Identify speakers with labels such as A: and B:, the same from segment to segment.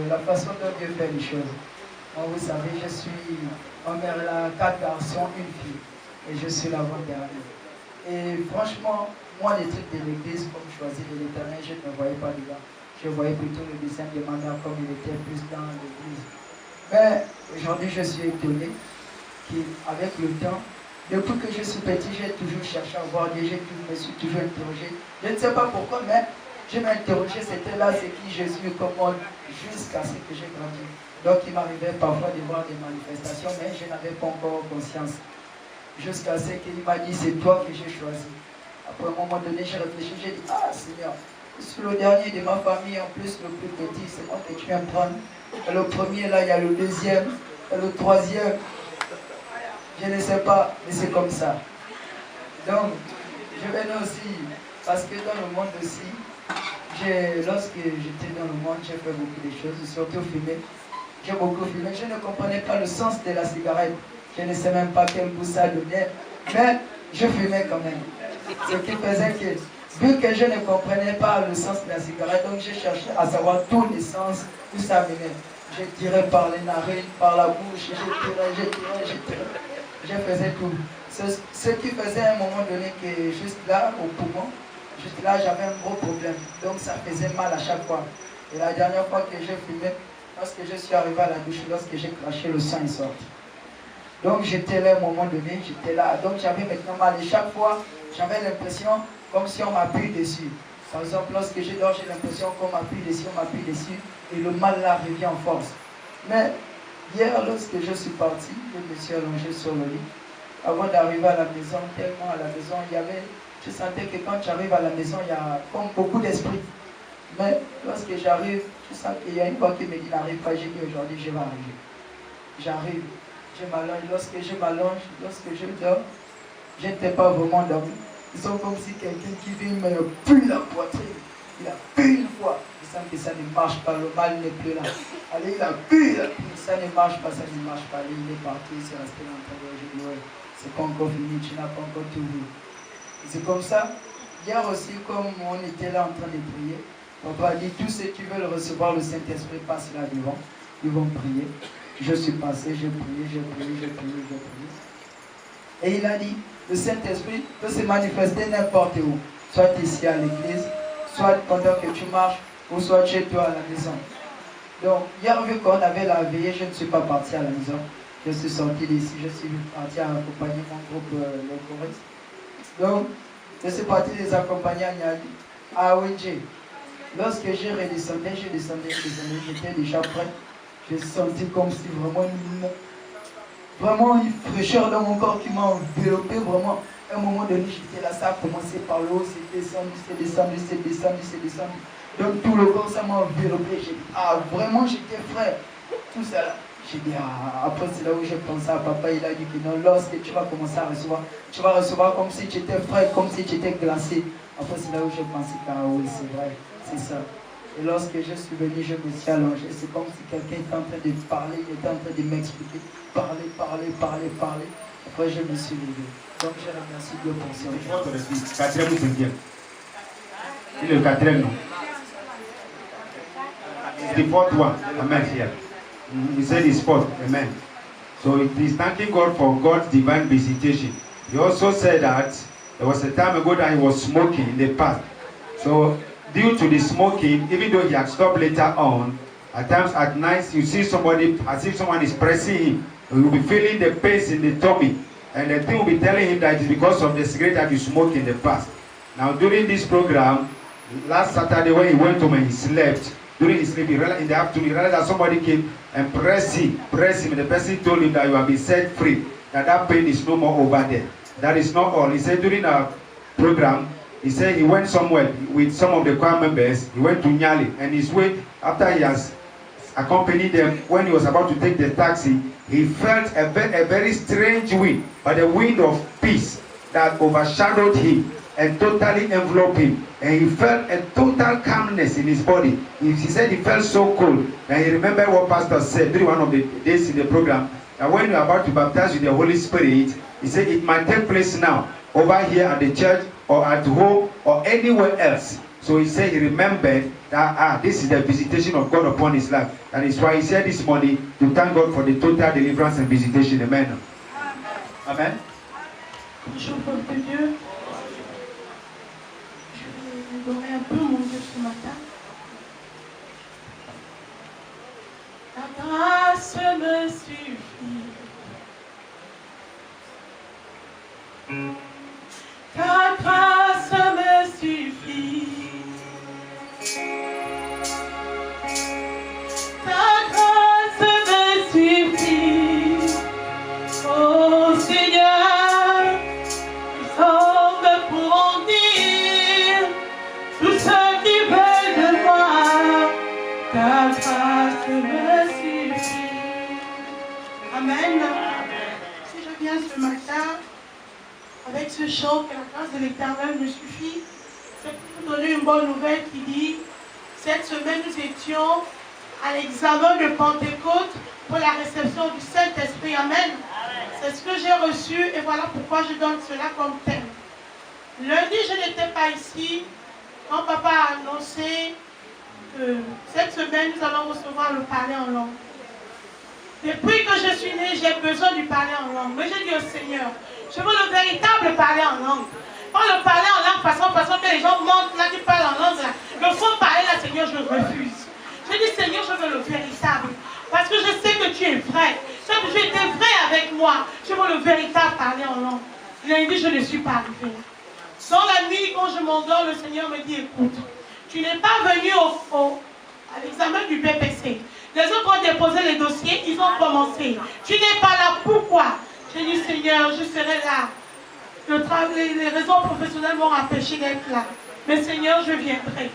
A: la façon dont Dieu fait les choses. Moi, vous savez, je suis en mère là, 4 garçons, une fille. Et je suis l'avant-dernier. Et franchement, moi, les trucs de l'église, comme choisir de l'éternel, je ne me voyais pas dedans. Je voyais plutôt le dessin des mandats comme il était plus dans l'église. Mais aujourd'hui, je suis étonné qu'avec le temps, depuis que je suis petit, j'ai toujours cherché à voir Dieu, je me suis toujours interrogé. Je ne sais pas pourquoi, mais je m'interrogeais, c'était là, c'est qui Jésus et comment, jusqu'à ce que j'ai grandi. Donc il m'arrivait parfois de voir des manifestations, mais je n'avais pas encore conscience. Jusqu'à ce qu'il m'a dit, c'est toi que j'ai choisi. Après un moment donné, j'ai réfléchi, j'ai dit, ah Seigneur, je suis le dernier de ma famille, en plus le plus petit, c'est moi que tu viens prendre. Et le premier là, il y a le deuxième, et le troisième. Je ne sais pas, mais c'est comme ça. Donc, je venais aussi, parce que dans le monde aussi, lorsque j'étais dans le monde, j'ai fait beaucoup de choses, surtout fumer. J'ai beaucoup fumé, je ne comprenais pas le sens de la cigarette. Je ne sais même pas quel goût ça donnait, mais je fumais quand même. Ce qui faisait que, vu que je ne comprenais pas le sens de la cigarette, donc j'ai cherché à savoir tous les sens où ça venait. Je tirais par les narines, par la bouche, je tirais. Je faisais tout. Ce qui faisait à un moment donné que juste là, au poumon, juste là, j'avais un gros problème. Donc ça faisait mal à chaque fois. Et la dernière fois que j'ai fumé, lorsque je suis arrivé à la douche, lorsque j'ai craché, le sang est sorti. Donc j'étais là à un moment donné, j'étais là. Donc j'avais maintenant mal. Et chaque fois, j'avais l'impression comme si on m'appuie dessus. Par exemple, lorsque je dors, j'ai l'impression qu'on m'appuie dessus, et le mal là revient en force. Mais hier, lorsque je suis parti, je me suis allongé sur le lit. Avant d'arriver à la maison, tellement à la maison, je sentais que quand j'arrive à la maison, il y a comme beaucoup d'esprit. Mais lorsque j'arrive, je sens qu'il y a une voix qui me dit n'arrive pas, j'ai dit aujourd'hui je vais arriver. J'arrive, je m'allonge, lorsque je m'allonge, lorsque je dors, je n'étais pas vraiment dormi. Ils sont comme si quelqu'un qui vient me pue la poitrine. Il a pu une fois. Je sens que ça ne marche pas, le mal n'est plus là. Allez, il a pu, ça ne marche pas, ça ne marche pas. Allez, il est parti, il s'est resté dans le travail. Je dis ouais, c'est pas encore fini, tu n'as pas encore tout vu. C'est comme ça. Hier aussi, comme on était là en train de prier, papa a dit, tous ceux qui veulent recevoir le Saint-Esprit passent là devant. Ils vont prier. Je suis passé, j'ai prié. Et il a dit, le Saint-Esprit peut se manifester n'importe où. Soit ici à l'église, soit pendant que tu marches, ou soit chez toi à la maison. Donc, hier, vu qu'on avait la veillée, je ne suis pas parti à la maison. Je suis sorti d'ici, je suis parti à accompagner mon groupe, le choriste. Donc, je suis parti les accompagner à Niali, à Wenje. Lorsque j'ai redescendu, j'étais déjà prêt. J'ai senti comme si vraiment une fraîcheur dans mon corps qui m'a enveloppé, vraiment. À un moment donné, j'étais là, ça a commencé par le haut, c'est descendu. Donc tout le corps, ça m'a enveloppé. J'ai dit, ah, vraiment, j'étais frais. Tout ça là. J'ai dit, ah, après c'est là où j'ai pensé à papa, il a dit que non, lorsque tu vas commencer à recevoir, tu vas recevoir comme si tu étais frais, comme si tu étais glacé. Après c'est là où j'ai pensé que, ah oui, c'est vrai, c'est ça. Et lorsque je suis venu, je me suis allongé. C'est comme si quelqu'un était en train de parler, il était en train de m'expliquer. Parler. Après, je me suis levé. Donc, je remercie Dieu pour ça.
B: Quatrième ou cinquième? Il est le quatrième, non? The fourth one, amen, here. He said it's fourth, amen. So it is thanking God for God's divine visitation. He also said that there was a time ago that he was smoking in the past. So due to the smoking, even though he had stopped later on, at times at night you see somebody as if someone is pressing him. You will be feeling the pain in the tummy, and the thing will be telling him that it is because of the cigarette that you smoked in the past. Now during this program, last Saturday when he went home and he slept, during his sleep, in the afternoon, he realized that somebody came and pressed him, and the person told him that you have been set free, that pain is no more over there. That is not all. He said during our program, he said he went somewhere with some of the choir members. He went to Nyali, and his way, after he has accompanied them, when he was about to take the taxi, he felt a very strange wind, but a wind of peace that overshadowed him and totally enveloped him. And he felt a total calmness in his body. He said he felt so cold. And he remembered what Pastor said during one of the days in the program, that when you are about to baptize with the Holy Spirit, he said it might take place now, over here at the church, or at home, or anywhere else. So he said he remembered that this is the visitation of God upon his life. That is why he said this morning to thank God for the total deliverance and visitation. Amen. Amen.
C: Bonjour peuple de Dieu. Je vais adorer un peu mon Dieu ce matin. Ta grâce me suffit. Ta grâce me suffit. Ta grâce me suffit. Oh Seigneur, les hommes pourront dire tout ce qu'ils veulent de moi. Ta grâce me suffit. Amen. Si je viens ce matin avec ce chant que la grâce de l'Éternel me suffit, c'est pour vous donner une bonne nouvelle qui dit, cette semaine nous étions à l'examen de Pentecôte pour la réception du Saint-Esprit. Amen. C'est ce que j'ai reçu et voilà pourquoi je donne cela comme thème. Lundi, je n'étais pas ici quand papa a annoncé que cette semaine, nous allons recevoir le parler en langue. Depuis que je suis née, j'ai besoin du parler en langue. Mais j'ai dit au Seigneur, je veux le véritable parler en langue. Pas le parler en langue façon que les gens montent là, qui parlent en langue là. Le faux parler là, Seigneur, je refuse. Je dis, Seigneur, je veux le véritable. Parce que je sais que tu es vrai. Tu étais vrai avec moi. Je veux le véritable parler en langue. Lundi, je ne suis pas arrivée. Dans la nuit, quand je m'endors, le Seigneur me dit, écoute, tu n'es pas venu à l'examen du BPC. Les autres ont déposé les dossiers, ils ont commencé. Tu n'es pas là, pourquoi? J'ai dit, Seigneur, je serai là. Les raisons professionnelles m'ont empêché d'être là. Mais Seigneur, je viendrai.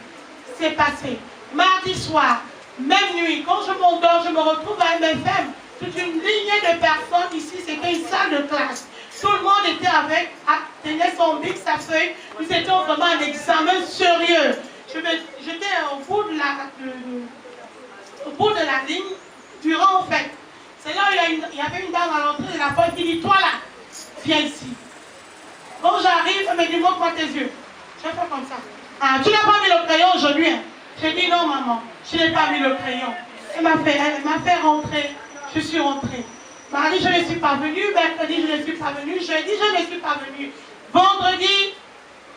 C: C'est passé. Mardi soir, même nuit, quand je m'endors, je me retrouve à MFM. Toute une lignée de personnes ici, c'était une salle de classe. Tout le monde était avec, tenait son bic, sa feuille. Nous étions vraiment un examen sérieux. J'étais au bout de la ligne, du rang en fait. C'est là où il y avait une dame à l'entrée de la porte qui dit, toi là, viens ici. Quand j'arrive, elle me dit, montre-moi tes yeux. Je fais comme ça. Ah, tu n'as pas mis le crayon aujourd'hui, hein? J'ai dit, non maman, je n'ai pas mis le crayon. Elle m'a fait rentrer. Je suis rentrée. Mardi, je ne suis pas venue. Mercredi, je ne suis pas venue. Jeudi, je ne suis pas venue. Vendredi,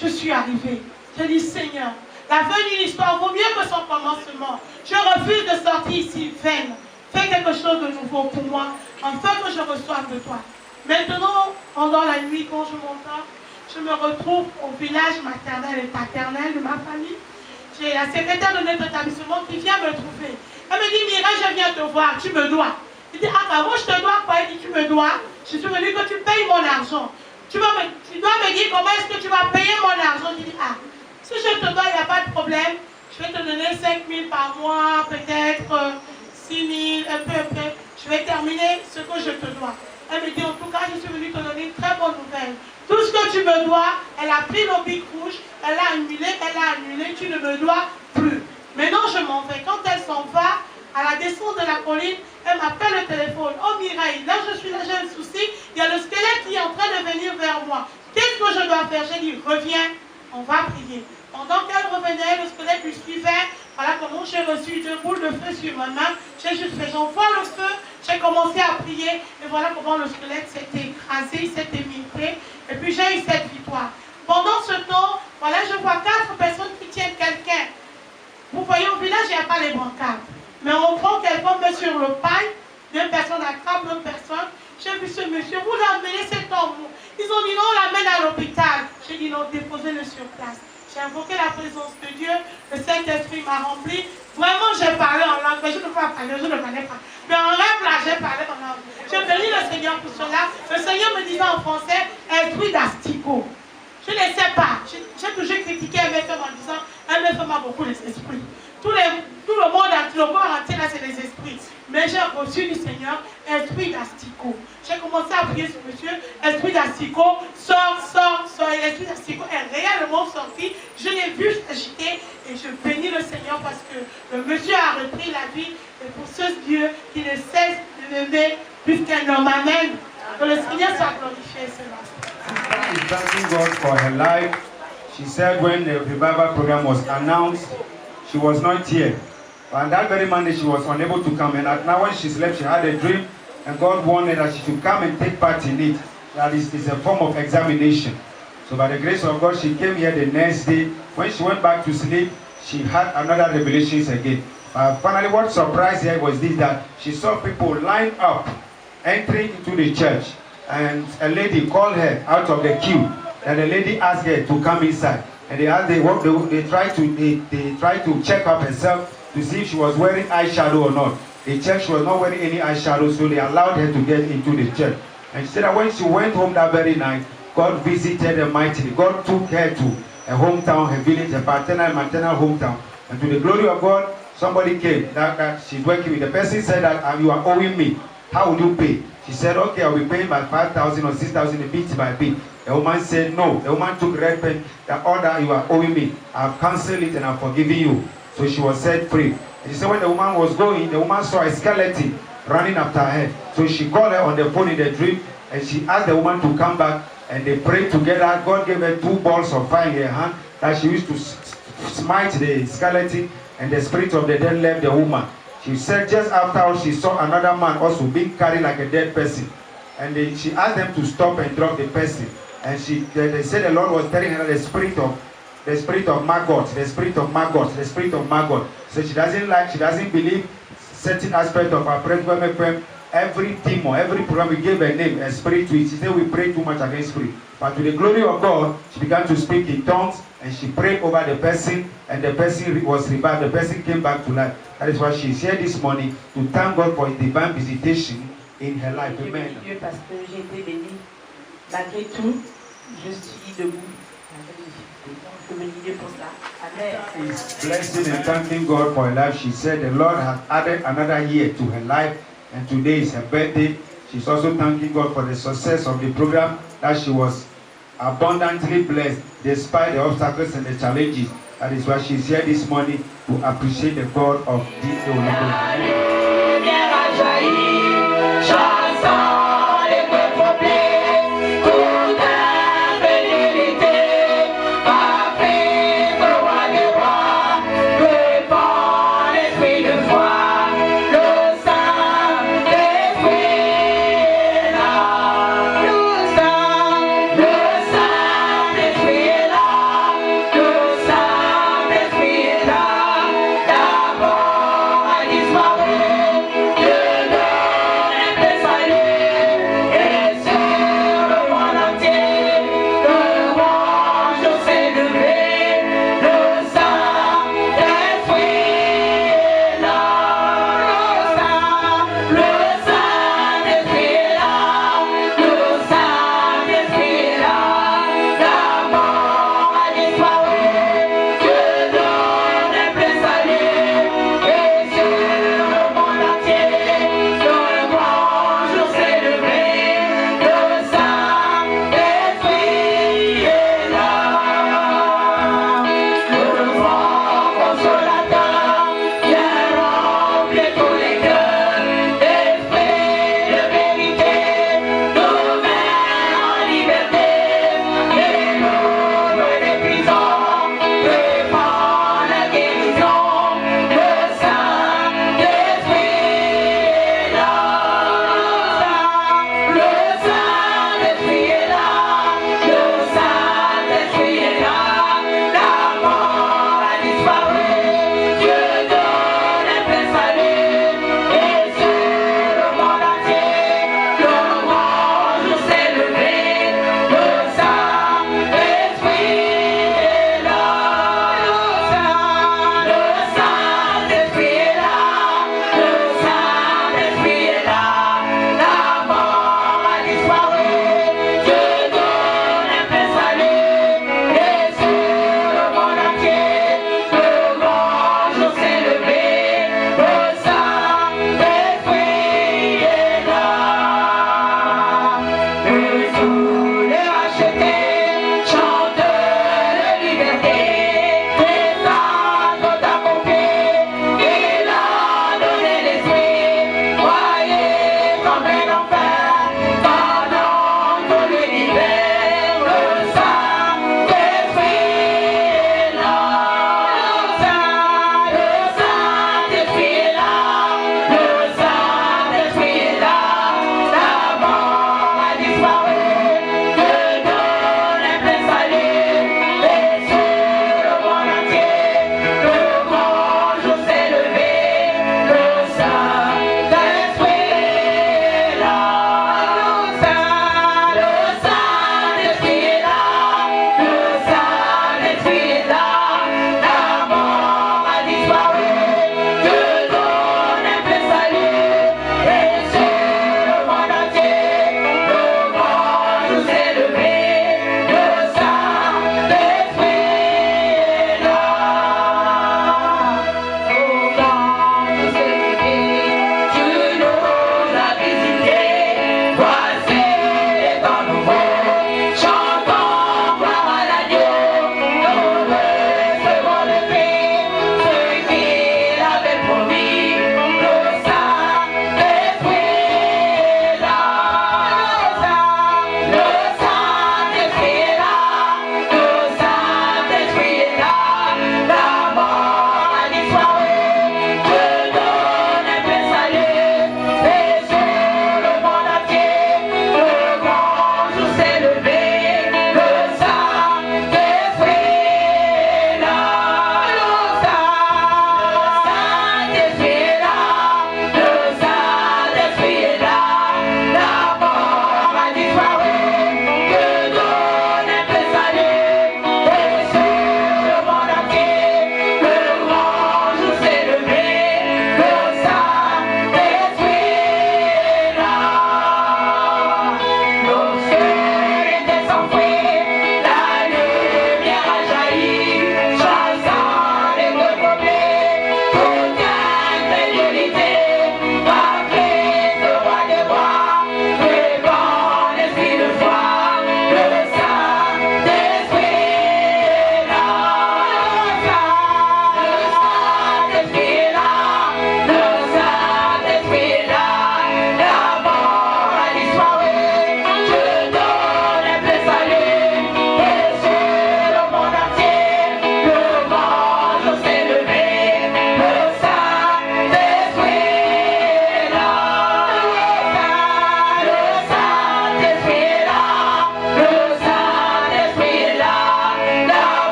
C: je suis arrivée. J'ai dit, Seigneur, la fin d'une histoire vaut mieux que son commencement. Je refuse de sortir ici vaine. Fais quelque chose de nouveau pour moi, afin que je reçoive de toi. Maintenant, pendant la nuit, quand je m'entends, je me retrouve au village maternel et paternel de ma famille. J'ai la secrétaire de notre établissement qui vient me trouver. Elle me dit, Mireille, je viens te voir, tu me dois. Je dis, ah, moi je te dois quoi? Elle dit, tu me dois. Je suis venue que tu payes mon argent. Tu dois me dire comment est-ce que tu vas payer mon argent. Je dis, ah, si je te dois, il n'y a pas de problème. Je vais te donner 5 000 par mois, peut-être 6 000, un peu après. Je vais terminer ce que je te dois. Elle me dit, en tout cas, je suis venue te donner une très bonne nouvelle. Tout ce que tu me dois, elle a pris le bic rouge, elle a annulé, tu ne me dois plus. Maintenant, je m'en vais. Quand elle s'en va, à la descente de la colline, elle m'appelle le téléphone. Oh Mireille, là je suis là, j'ai un souci. Il y a le squelette qui est en train de venir vers moi. Qu'est-ce que je dois faire? J'ai dit, reviens, on va prier. Pendant qu'elle revenait, le squelette lui suivait. Voilà comment j'ai reçu 2 boules de feu sur ma main. J'ai juste fait, j'envoie le feu. J'ai commencé à prier. Et voilà comment le squelette s'était écrasé, il s'était mité. Et puis j'ai eu cette victoire. Pendant ce temps, voilà, je vois 4 personnes qui tiennent quelqu'un. Vous voyez, au village, il n'y a pas les brancards. Mais on prend quelqu'un, met sur le paille. 2 personnes attrapent l'autre personne. J'ai vu ce monsieur, vous l'amenez, cet homme. Ils ont dit non, on l'amène à l'hôpital. J'ai dit non, déposez-le sur place. J'ai invoqué la présence de Dieu. Le Saint-Esprit m'a rempli. Vraiment, j'ai parlé en langue. Mais je ne peux pas parler, je ne parlais pas. Mais en rêve, là, j'ai parlé en langue. J'ai béni le Seigneur pour cela. Le Seigneur me disait en français, esprit d'asticot. Je ne sais pas. J'ai toujours critiqué MFM en disant, MFM a beaucoup d'esprits. Tout le monde, le corps entier, là, c'est les esprits. Mais j'ai reçu du Seigneur, esprit d'asticot. J'ai commencé à prier sur monsieur, esprit d'asticot, sort. Et l'esprit d'asticot est réellement sorti. Je l'ai vu s'agiter et je bénis le Seigneur parce que le monsieur a repris la vie. Et pour ce Dieu qui ne cesse de m'aimer plus qu'un homme. Amen. Que le Seigneur soit glorifié, c'est là.
B: Thanking God for her life. she said when the revival program was announced, she was not here. And that very Monday, she was unable to come. And now when she slept, she had a dream, and God wanted that she should come and take part in it. That is a form of examination. So by the grace of God, she came here the next day. When she went back to sleep, she had another revelations again. Finally, what surprised her was this, that she saw people line up, entering into the church. And a lady called her out of the queue. And the lady asked her to come inside. And they tried to check up herself to see if she was wearing eyeshadow or not. They checked she was not wearing any eyeshadow, so they allowed her to get into the church. And she said that when she went home that very night, God visited her mightily. God took her to her hometown, her village, her paternal and maternal hometown. And to the glory of God, somebody came that she's working with. The person said that you are owing me. How will you pay? She said, okay, I'll be paying by 5,000 or 6,000 bit by bit. The woman said, no. The woman took red pen, that order you are owing me. I've cancelled it and I'm forgiving you. So she was set free. And she said when the woman was going, the woman saw a skeleton running after her. So she called her on the phone in the dream, and she asked the woman to come back, and they prayed together. God gave her 2 balls of fire in her hand that she used to smite the skeleton, and the spirit of the dead left the woman. She said just after she saw another man also being carried like a dead person. And she asked them to stop and drop the person. And they said the Lord was telling her the spirit of maggot. So she doesn't believe certain aspect of our prayer. Every demon, every program, we gave a name, a spirit to it. She said we pray too much against spirit. But to the glory of God, she began to speak in tongues, and she prayed over the person, and the person was revived. The person came back to life. That is why she is here this morning to thank God for His divine visitation in her life. Amen.
D: Parce que j'ai été bénie. Malgré tout, je suis debout. Je me disais pour ça. Amen.
B: She's blessing and thanking God for her life. She said the Lord has added another year to her life, and today is her birthday. She's also thanking God for the success of the program, that she was abundantly blessed despite the obstacles and the challenges. That is why she's here this morning to appreciate the God of the Olympics.
E: Yes.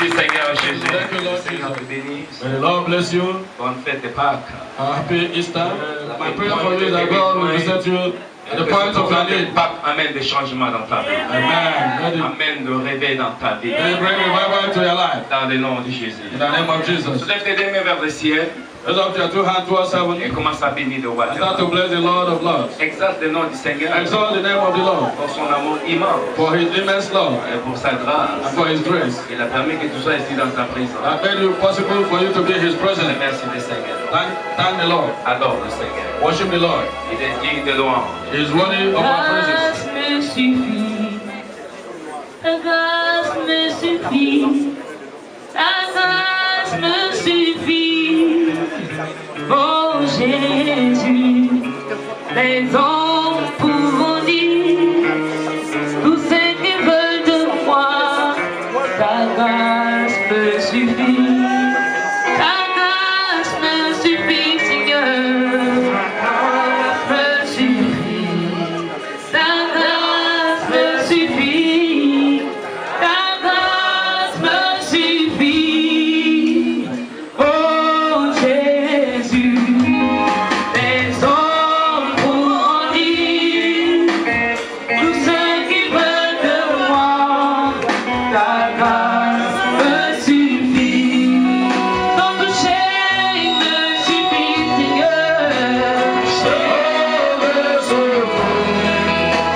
E: Merci Seigneur Jésus.
F: Thank you, Lord
E: Seigneur te
F: Jesus.
E: bénisse.
F: May the Lord bless you.
E: Bonne fête de Pâques.
F: Happy Easter. My prayer for you is that God will visit you at the point of your need.
E: Pâques amène des changements dans ta vie.
F: Amen.
E: Amène le réveil dans ta vie.
F: May He bring revival to your life.
E: Dans le nom de Jésus.
F: In the name of Jesus.
E: Soulève tes deux mains vers le ciel.
F: Raise up your two hands towards heaven.
E: Et commence à bénir le roi.
F: And start to bless the Lord of Lords.
E: Exalte le nom du Seigneur.
F: Exalt the name of the Lord.
E: Pour son amour immense.
F: For His immense love.
E: Et pour sa grâce.
F: And for His grace.
E: Il a permis que tu sois ici dans sa présence.
F: That made it possible for you to be in His presence.
E: Merci le Seigneur.
F: Thank the Lord.
E: Adore le Seigneur.
F: Worship the Lord.
E: Il est digne de louange.
F: He is worthy of our praises.
D: Me suffit, ta grâce me suffit, ta grâce me suffit. Oh Jésus, les hommes pourront dire tout ce qu'ils veulent de moi. Ta grâce me suffit, ta grâce me suffit, Seigneur. Ta grâce me suffit, ta grâce me suffit, ta grâce me suffit. Oh Jésus, les hommes pourront dire tout ce qu'ils veulent de moi. Ta grâce me suffit. Ton toucher me suffit, Seigneur.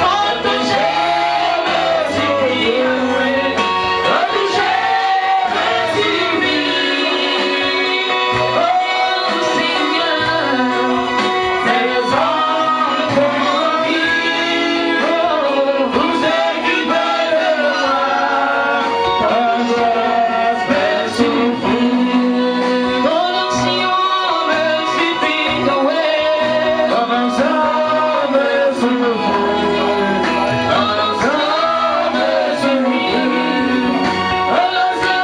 D: Ton toucher me suffit. Ton toucher me suffit. Oh Seigneur, les hommes pourront dire tout ce qu'ils veulent de moi. Ta grâce me suffit. Ton onction me suffit, Yahweh. Ton onction me suffit. Ton onction me suffit. Ton onction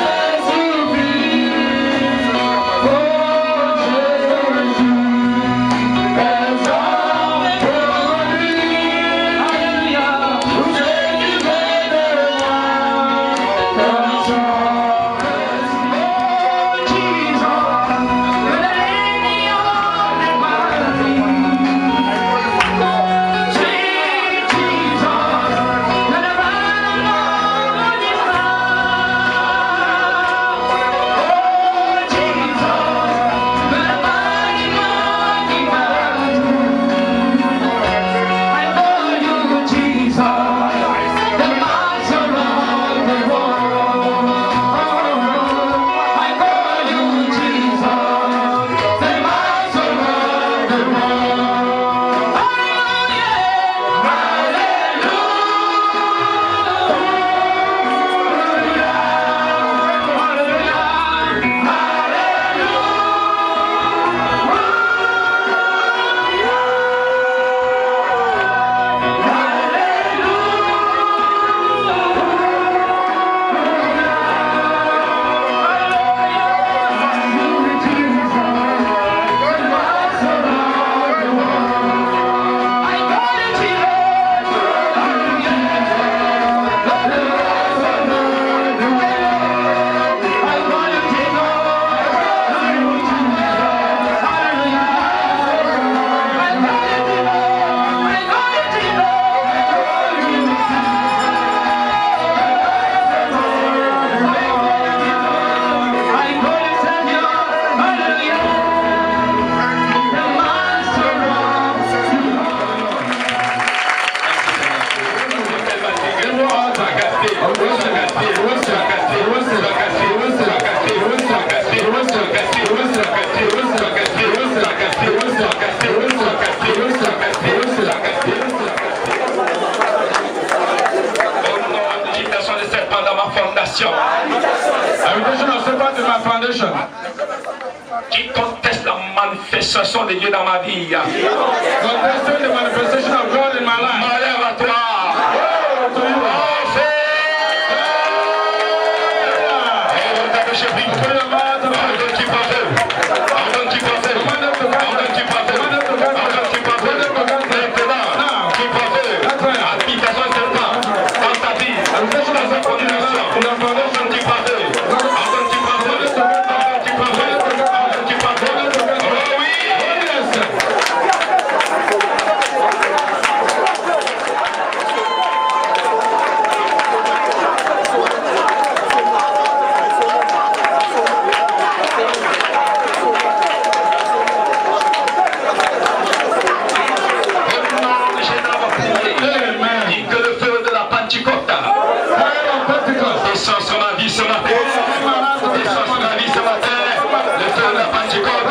D: me suffit. Oh Jésus, les hommes pourront dire, Alléluia, tout ce qu'ils veulent de moi. Ton onction me suffit. Oh Jesus, the lady of my life. Sweet Jesus, you're the right Lord is Oh Jesus, you're the mighty I call you Jesus, the master of the world. I call you Jesus, the master of the world.
E: L'invitation de serpent dans ma fondation.
F: Invitation of serpent in my foundation.
E: Qui conteste la manifestation de Dieu dans ma vie.
F: Contesting the manifestation of God in my life.
E: Malheur à toi.
F: To you.
E: Habitation serpent dans ta vie. Dans ta fondation. la Pentecôte.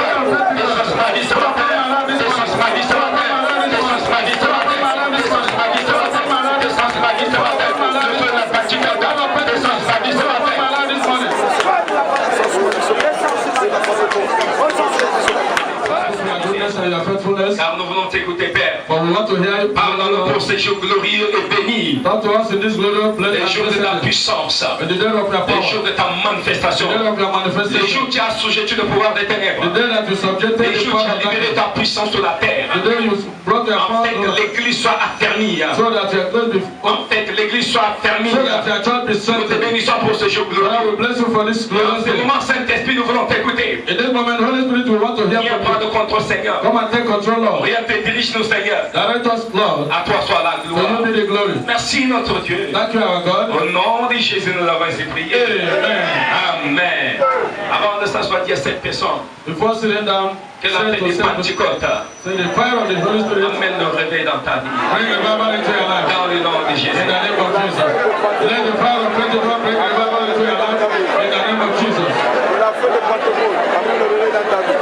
E: Décharge ma vie ce matin. Décharge ma vie ce matin. Décharge ma vie ce matin. Décharge ma vie ce matin. Décharge ma vie ce matin. Le feu de la Pentecôte. Décharge ma vie ce matin. Car nous voulons t'écouter, Père. Parle-nous pour ces jours glorieux et bénis. Les jours de ta puissance. Les jours de ta manifestation. Les jours où tu as sujeté le pouvoir des ténèbres. Les jours où tu as libéré ta puissance sur la terre. En fait, l'église soit affermie. En fait, l'église soit affermie. Nous te bénissons pour ce jour glorieux. En ce moment, Saint-Esprit, nous voulons t'écouter. Il n'y a pas de contrôle, Seigneur. Rien te dirige, nous, Seigneur. À toi soit la gloire. Merci, notre Dieu. Au nom de Jésus, nous avons ainsi prié. Amen. Avant de s'asseoir, il y a 7 personnes. Que la paix des Pentecôte amène le réveil dans ta vie. Dans le nom de Jésus.
G: Et la feu de Pentecôte amène le réveil dans ta vie.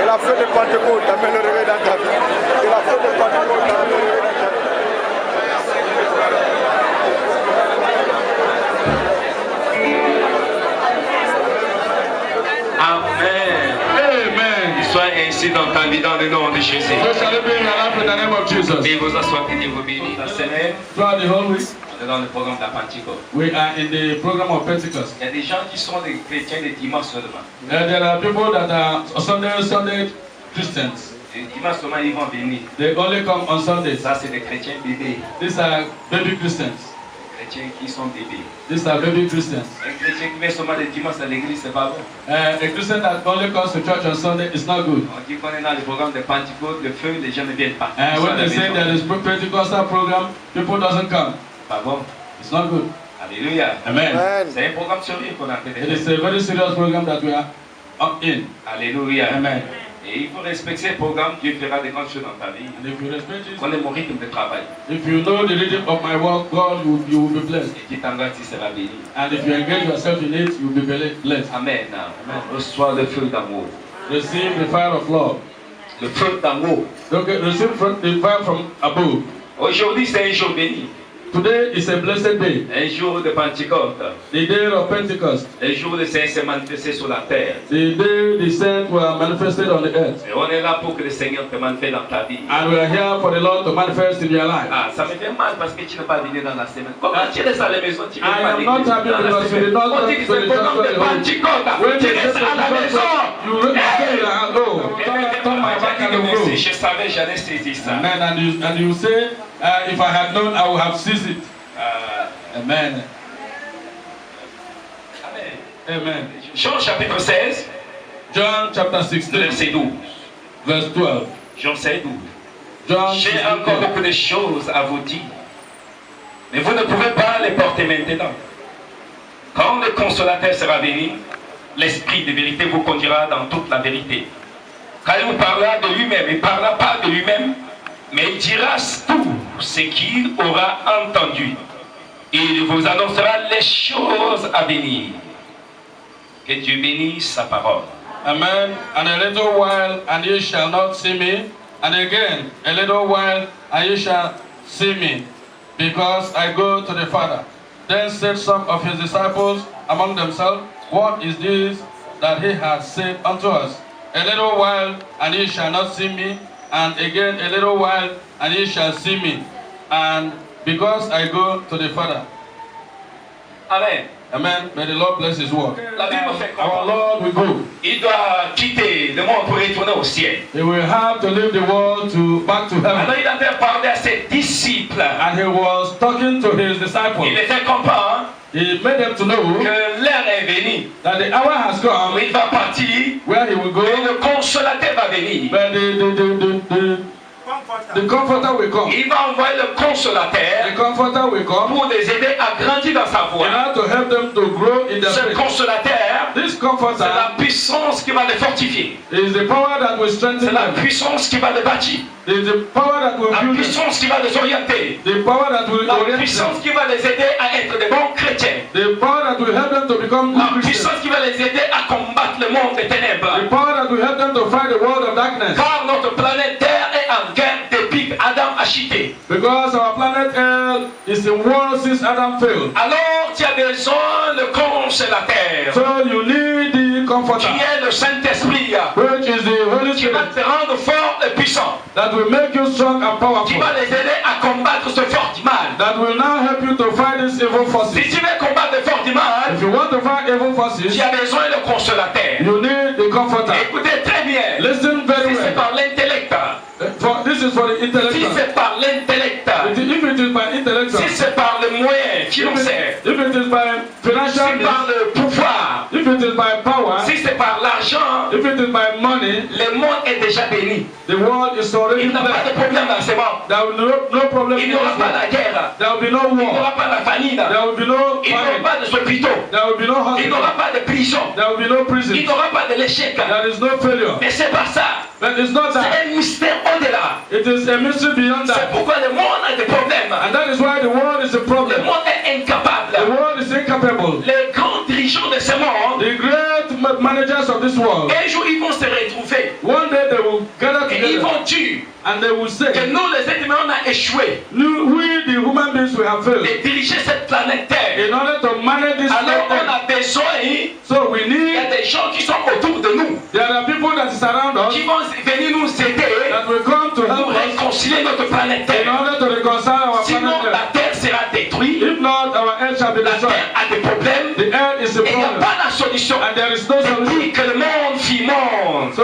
G: Et la feu de Pentecôte amène le réveil dans ta vie.
E: Amen. Amen. Sois ainsi dans ta vie dans le nom de Jésus. Et vous asseoir que Dieu vous bénisse. La semaine, dans le programme de la Pentecôte.
F: We are in the program of Pentecost.
E: Il y a des gens qui sont des chrétiens de dimanche seulement.
F: There are people that are Sunday Christians.
E: Les dimanches seulement ils vont venir.
F: They only come on Sundays.
E: Ça c'est des chrétiens bébés.
F: These are baby Christians.
E: Les chrétiens qui sont bébés.
F: These are baby Christians.
E: Un chrétien qui vient seulement le dimanche à l'église, c'est pas bon.
F: A Christian that only comes to church on Sunday is not good.
E: On dit qu'on est dans le programme de Pentecôte, le feu, les gens ne viennent pas.
F: When they say there is Pentecostal program, people doesn't come.
E: Pas bon.
F: It's not good.
E: Alléluia.
F: Amen.
E: C'est un programme sérieux qu'on a fait.
F: It is a very serious program that we are in.
E: Alléluia.
F: Amen.
E: Et il faut respecter ce programme, Dieu fera des grandes choses dans ta vie.
F: And if you respect it,
E: Connais mon rythme de travail.
F: if you know the rhythm of my work, God you will be blessed.
E: Et qui t'engage, tu seras béni.
F: And if you engage yourself in it, you will be blessed.
E: Amen. Reçois le feu d'amour.
F: Receive the fire of love.
E: Le feu d'amour.
F: Receive the fire from above.
E: Aujourd'hui, c'est un jour béni.
F: Today is a blessed day.
E: Un jour de Pentecôte.
F: The day of Pentecost.
E: Le jour où le Seigneur s'est manifesté sur la terre.
F: The day the saints were manifested on the earth.
E: Et on est là pour que le Seigneur te manifeste dans ta vie.
F: And we are here for the Lord to manifest in your life.
E: Ah, ça me fait mal parce que tu n'es pas venu dans la semaine. Comment tu restes à la maison, tu ne viens pas
F: I am not happy
E: dans la
F: because you
E: semaine.
F: did not
E: On dit que c'est le programme de Pentecôte. Tu restes à la maison.
F: You stay at home. Turn my back and go.
E: Si je savais, j'allais saisir ça.
F: Amen. And you say, if I had known, I would have seized it. Amen. Amen.
E: Jean chapitre 16.
F: John chapter 16.
E: Verset 12.
F: Verse 12.
E: Jean 16, 12.
F: John
E: J'ai encore beaucoup de choses à vous dire, mais vous ne pouvez pas les porter maintenant. Quand le consolateur sera venu, l'esprit de vérité vous conduira dans toute la vérité. Car il vous parlera de lui-même, il ne parlera pas de lui-même, mais il dira tout ce qu'il aura entendu. Il vous annoncera les choses à venir. Que Dieu bénisse sa parole.
F: Amen. And a little while, and ye shall not see me. And again, a little while, and ye shall see me, because I go to the Father. Then said some of his disciples among themselves, what is this that he has said unto us? A little while, and ye shall not see me. And again, a little while, and ye shall see me. And because I go to the Father.
E: Amen.
F: Amen. May the Lord bless his word.
E: La Bible fait
F: Our
E: comprendre.
F: Lord will go.
E: Il doit quitter le monde pour retourner au ciel.
F: He will have to leave the world back to
E: Alors
F: heaven.
E: il a fait parler à ses disciples.
F: And he was talking to his disciples.
E: Il les fait comprendre
F: He made them to know
E: que l'heure est venue.
F: that the hour has come
E: Il va partir
F: where he will go,
E: et le consolateur va venir.
F: but the comforter will come.
E: Il va envoyer le consolateur
F: The comforter will come
E: pour les aider à grandir dans sa
F: in
E: voie.
F: order to help them to grow in their
E: Ce
F: faith.
E: consolateur
F: This comforter.
E: C'est la puissance qui va les fortifier.
F: Is the power that will strengthen
E: C'est la
F: them.
E: puissance qui va les bâtir.
F: It is the power that will
E: La
F: build them.
E: puissance qui va les orienter.
F: The power that will
E: La
F: orient
E: puissance
F: them.
E: qui va les aider à être des bons chrétiens.
F: The power that will help them to become
E: La
F: good Christians.
E: puissance qui va les aider à combattre le monde des
F: The
E: ténèbres.
F: power that will help them to fight the world of darkness.
E: Car notre planète Terre est en guerre depuis Adam a chuté.
F: Because our planet Earth is in war since Adam failed.
E: Alors tu as besoin de consolateur.
F: So you need the comforter,
E: Qui est le Saint-Esprit.
F: which is the Holy
E: Qui va
F: Spirit,
E: te rendre fort et puissant.
F: that will make you strong and
E: Qui
F: powerful.
E: va les aider à combattre ce fort du mal.
F: That will now help you to fight these evil
E: Si
F: forces.
E: tu veux combattre le fort du mal,
F: If you want to fight evil forces,
E: tu as besoin de consolateur.
F: you need the comforter.
E: Écoutez très bien.
F: Listen very
E: Si c'est
F: well.
E: par l'intellect,
F: This is for the
E: si
F: intellectual.
E: c'est par l'intellect,
F: If it is by intellectual,
E: si c'est par le moyen financier,
F: if it is by
E: si
F: financial
E: c'est par
F: means,
E: le pouvoir,
F: if it is by power,
E: si c'est par l'argent,
F: if it is by money,
E: le monde est déjà béni.
F: the world is already
E: Il n'y a pas
F: blessed.
E: de problème dans ce monde.
F: There will be no problem
E: Il
F: in
E: n'y aura
F: this
E: pas
F: world.
E: la guerre.
F: There will be no
E: Il n'y
F: war.
E: aura pas la famine.
F: There will be no
E: Il n'y aura
F: famine.
E: pas de hôpitaux.
F: There will be no
E: Il n'y aura
F: hospital.
E: pas de prison.
F: There will be no
E: Il
F: prison.
E: n'y aura pas de l'échec.
F: There is no failure.
E: Mais c'est pas ça.
F: But it's not that.
E: C'est un mystère au-delà.
F: It is a mystery beyond
E: C'est
F: that.
E: pourquoi le monde a des problèmes.
F: And that is why the world is a
E: Le
F: problem.
E: monde est incapable.
F: The world is incapable.
E: Les grands dirigeants de ce monde,
F: The great managers of this world,
E: un jour ils vont se retrouver
F: one day they will gather
E: et ils
F: together
E: vont dire
F: and they will
E: que
F: say,
E: nous les êtres humains on a échoué
F: we the human beings we have failed.
E: de diriger cette planète Terre.
F: In order to manage this
E: Alors on
F: planet,
E: a besoin,
F: so we
E: il y a
F: need,
E: des gens qui sont autour de nous,
F: there are people that surround us
E: qui vont venir nous aider
F: that will come to
E: pour
F: help us
E: réconcilier notre planète
F: in
E: Terre.
F: order to reconcile our
E: Sinon
F: planet.
E: la Terre sera détruite,
F: If not, our earth shall be
E: la
F: destroyed.
E: Terre a des problèmes
F: The earth is a
E: et il n'y a
F: problem,
E: pas de solution.
F: and there is no solution.
E: Depuis que le monde fit monde,
F: So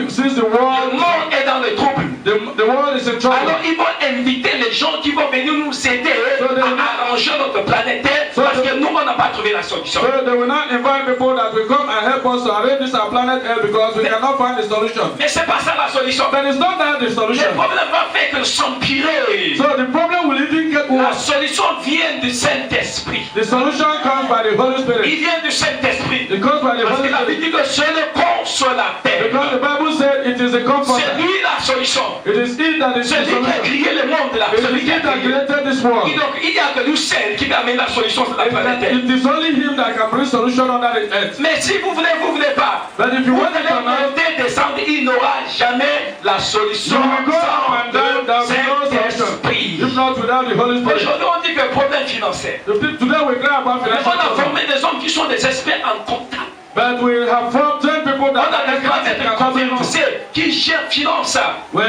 F: since the
E: le
F: world,
E: monde est dans le trouble.
F: the world is in trouble.
E: Alors ils vont inviter les gens qui vont venir nous aider à arranger notre planète Terre parce que nous on n'a pas trouvé la solution.
F: So they will not invite people that will come and help us to arrange this our planet Earth because we cannot find the solution.
E: Mais c'est pas ça la solution.
F: But it's not that the
E: Le
F: solution.
E: problème va faire que s'empirer.
F: So the problem will even get
E: La
F: worse.
E: solution vient du Saint-Esprit.
F: The solution comes by the Holy Spirit.
E: Il vient du Saint-Esprit.
F: It comes by the
E: Parce
F: Holy
E: que la
F: Spirit.
E: Bible dit que c'est le consolateur.
F: Because the Bible said it is a
E: C'est
F: comforter.
E: lui la solution.
F: It is it that is the
E: C'est lui qui a
F: solution.
E: créé le monde là.
F: It
E: C'est lui
F: is
E: qui a
F: it that
E: créé.
F: created this world.
E: Et donc il y a que nous seuls qui va amener la solution sur la planète Terre.
F: It is only him that can bring solution under the earth.
E: Mais si vous voulez pas.
F: But if you
E: Vous
F: want it
E: allez
F: or not,
E: monter, descendre, il n'aura jamais la solution
F: you will go up and down, there will be no
E: sans
F: solution.
E: Saint-Esprit.
F: If not without the Holy Spirit.
E: Aujourd'hui, on dit que problème financier.
F: Today we cry about
E: Mais
F: financial
E: on a
F: problem.
E: formé des hommes qui sont des experts en comptable.
F: But we have formed 10 people
E: On
F: that
E: a des grands
F: are
E: maîtres conférenciers qui gèrent finance.
F: we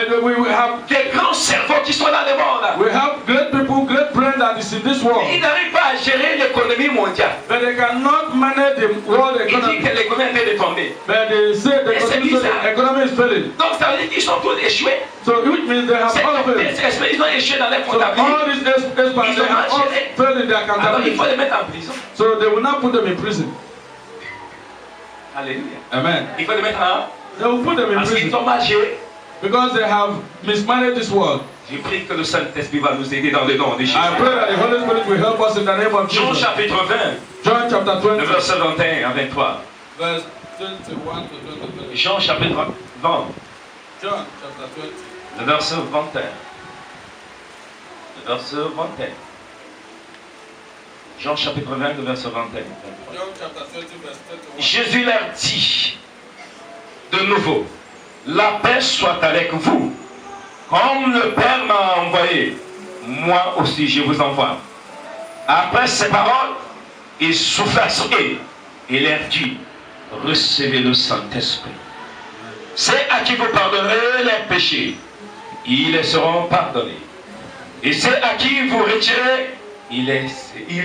F: have
E: Des grands cerveaux qui sont dans le monde.
F: we have great people, great brain that is in this world.
E: Ils n'arrivent pas à gérer l'économie mondiale.
F: But they cannot manage the world
E: Ils disent
F: economy.
E: que l'économie est en train de tomber.
F: But they say the
E: Et c'est bizarre.
F: economy is failing.
E: Donc ça veut dire qu'ils sont tous échoués.
F: So which means they have all failed.
E: Ils ont échoué dans les
F: So
E: comptabilités.
F: all these experts they have all failed in their
E: Alors il
F: accountability.
E: faut les mettre en prison.
F: So they will not put them in prison.
E: Alléluia.
F: Amen.
E: Il faut les mettre en
F: They will put them in
E: parce qu'ils
F: prison
E: ont mal géré.
F: because they have mismanaged this world.
E: J'ai prie que le Saint-Esprit va nous aider dans le nom de Jésus.
F: I pray that the Holy Spirit will help us in the name of
E: Jean
F: Jesus.
E: chapitre 20,
F: John chapter
E: le
F: 20,
E: verset 21 à 23.
F: verse 21 to 23.
E: Jean chapitre 20,
F: John chapter 20.
E: le verset 21. Le verset 21. Jean chapitre 20, le verset 21.
F: John chapter 20, verse 21.
E: Jésus leur dit de nouveau, la paix soit avec vous. Comme le Père m'a envoyé, moi aussi je vous envoie. Après ces paroles, il souffla sur eux et leur dit, recevez le Saint-Esprit. C'est à qui vous pardonnerez leurs péchés, ils les seront pardonnés. Et c'est à qui vous retirez, ils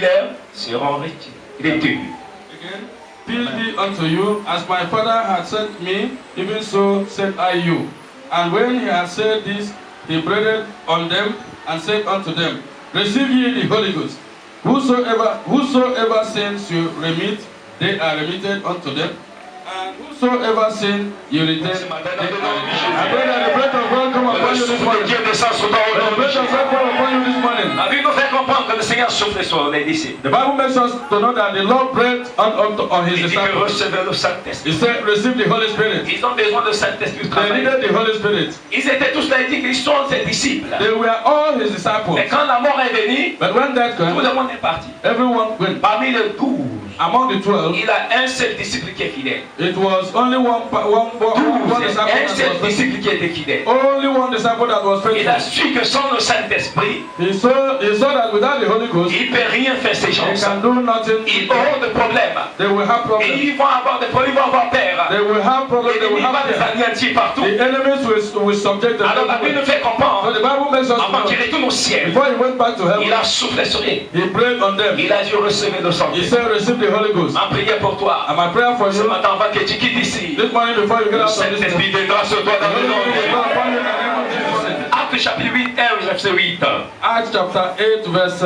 E: leur seront retirés.
F: Again, peace be unto you, as my Father had sent me, even so sent I you. And when he had said this, he breathed on them and said unto them, receive ye the Holy Ghost. Whosoever sins you remit, they are remitted unto them. And whosoever sin, you retain. I pray that the breath of God come upon you this morning. The breath of God come upon you this morning.
E: La Bible nous fait comprendre que le Seigneur souffle sur les disciples.
F: The Bible makes us to know that the Lord breathed on his disciples.
E: Recevez le Saint-Esprit.
F: He said, receive the Holy Spirit.
E: Ils ont besoin de Saint-Esprit.
F: They needed the Holy Spirit.
E: Ils étaient tous là, ils sont ses disciples.
F: They were all his disciples.
E: Mais quand la mort est venue,
F: But when that
E: tout
F: came,
E: le monde est parti.
F: everyone went.
E: Parmi les 12,
F: Among the 12,
E: il a un seul disciple qui est fidèle.
F: it was only one disciple
E: Un
F: that
E: seul
F: was faithful.
E: disciple qui était fidèle.
F: Only one disciple that was
E: Il a
F: faithful.
E: su que sans le Saint-Esprit,
F: He saw that without the Holy Ghost,
E: il ne peut rien faire ces
F: they
E: gens.
F: can do nothing.
E: Ils auront des problèmes.
F: They will have
E: Et
F: problems.
E: ils vont avoir des problèmes, ils vont avoir peur.
F: They will have problems. They will
E: L'ennemi va
F: have
E: les
F: fear.
E: anéantir partout.
F: The enemies will subject them.
E: Alors la Bible nous fait
F: So
E: comprendre,
F: the Bible makes us
E: avant qu'il
F: know.
E: retourne au ciel,
F: Before he went back to
E: il
F: heaven,
E: a soufflé sur eux.
F: he prayed on them.
E: Il a dû recevoir le sang.
F: He said, receive the Holy Ghost.
E: Ma prière pour toi.
F: And my prayer for
E: Ce
F: you,
E: matin, avant que tu quittes ici,
F: this morning before you get
E: le
F: out of this room,
E: Saint-Esprit de grâce sur toi dans le nom de Jésus.
F: upon you in the name of Jesus.
E: Acte chapitre 8, 1, verset 8.
F: Acts chapter 8 verse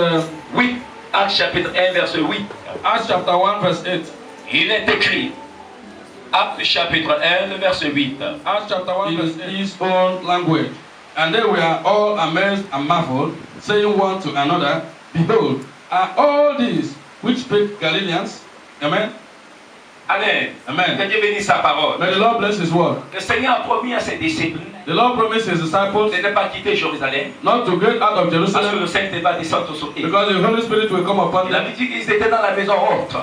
E: 8. Acte chapitre 1, verset 8.
F: Acts chapter 1 verse 8.
E: Il est écrit. Acte chapitre 1, verset 8.
F: Acts chapter 1 verse 8. In his own language. And they were all amazed and marveled, saying one to another, Behold, are all these which speak Galileans? Amen.
E: Amen.
F: Amen.
E: Que Dieu bénisse sa parole.
F: May the Lord bless his word.
E: Le Seigneur a promis à ses disciples
F: The Lord promised his disciples
E: de ne pas quitter Jérusalem
F: not to get out of
E: parce que
F: Jerusalem
E: le Saint-Esprit va descendre sur eux.
F: because the Holy Spirit will come upon
E: Il a
F: them.
E: dit qu'ils étaient dans la maison haute.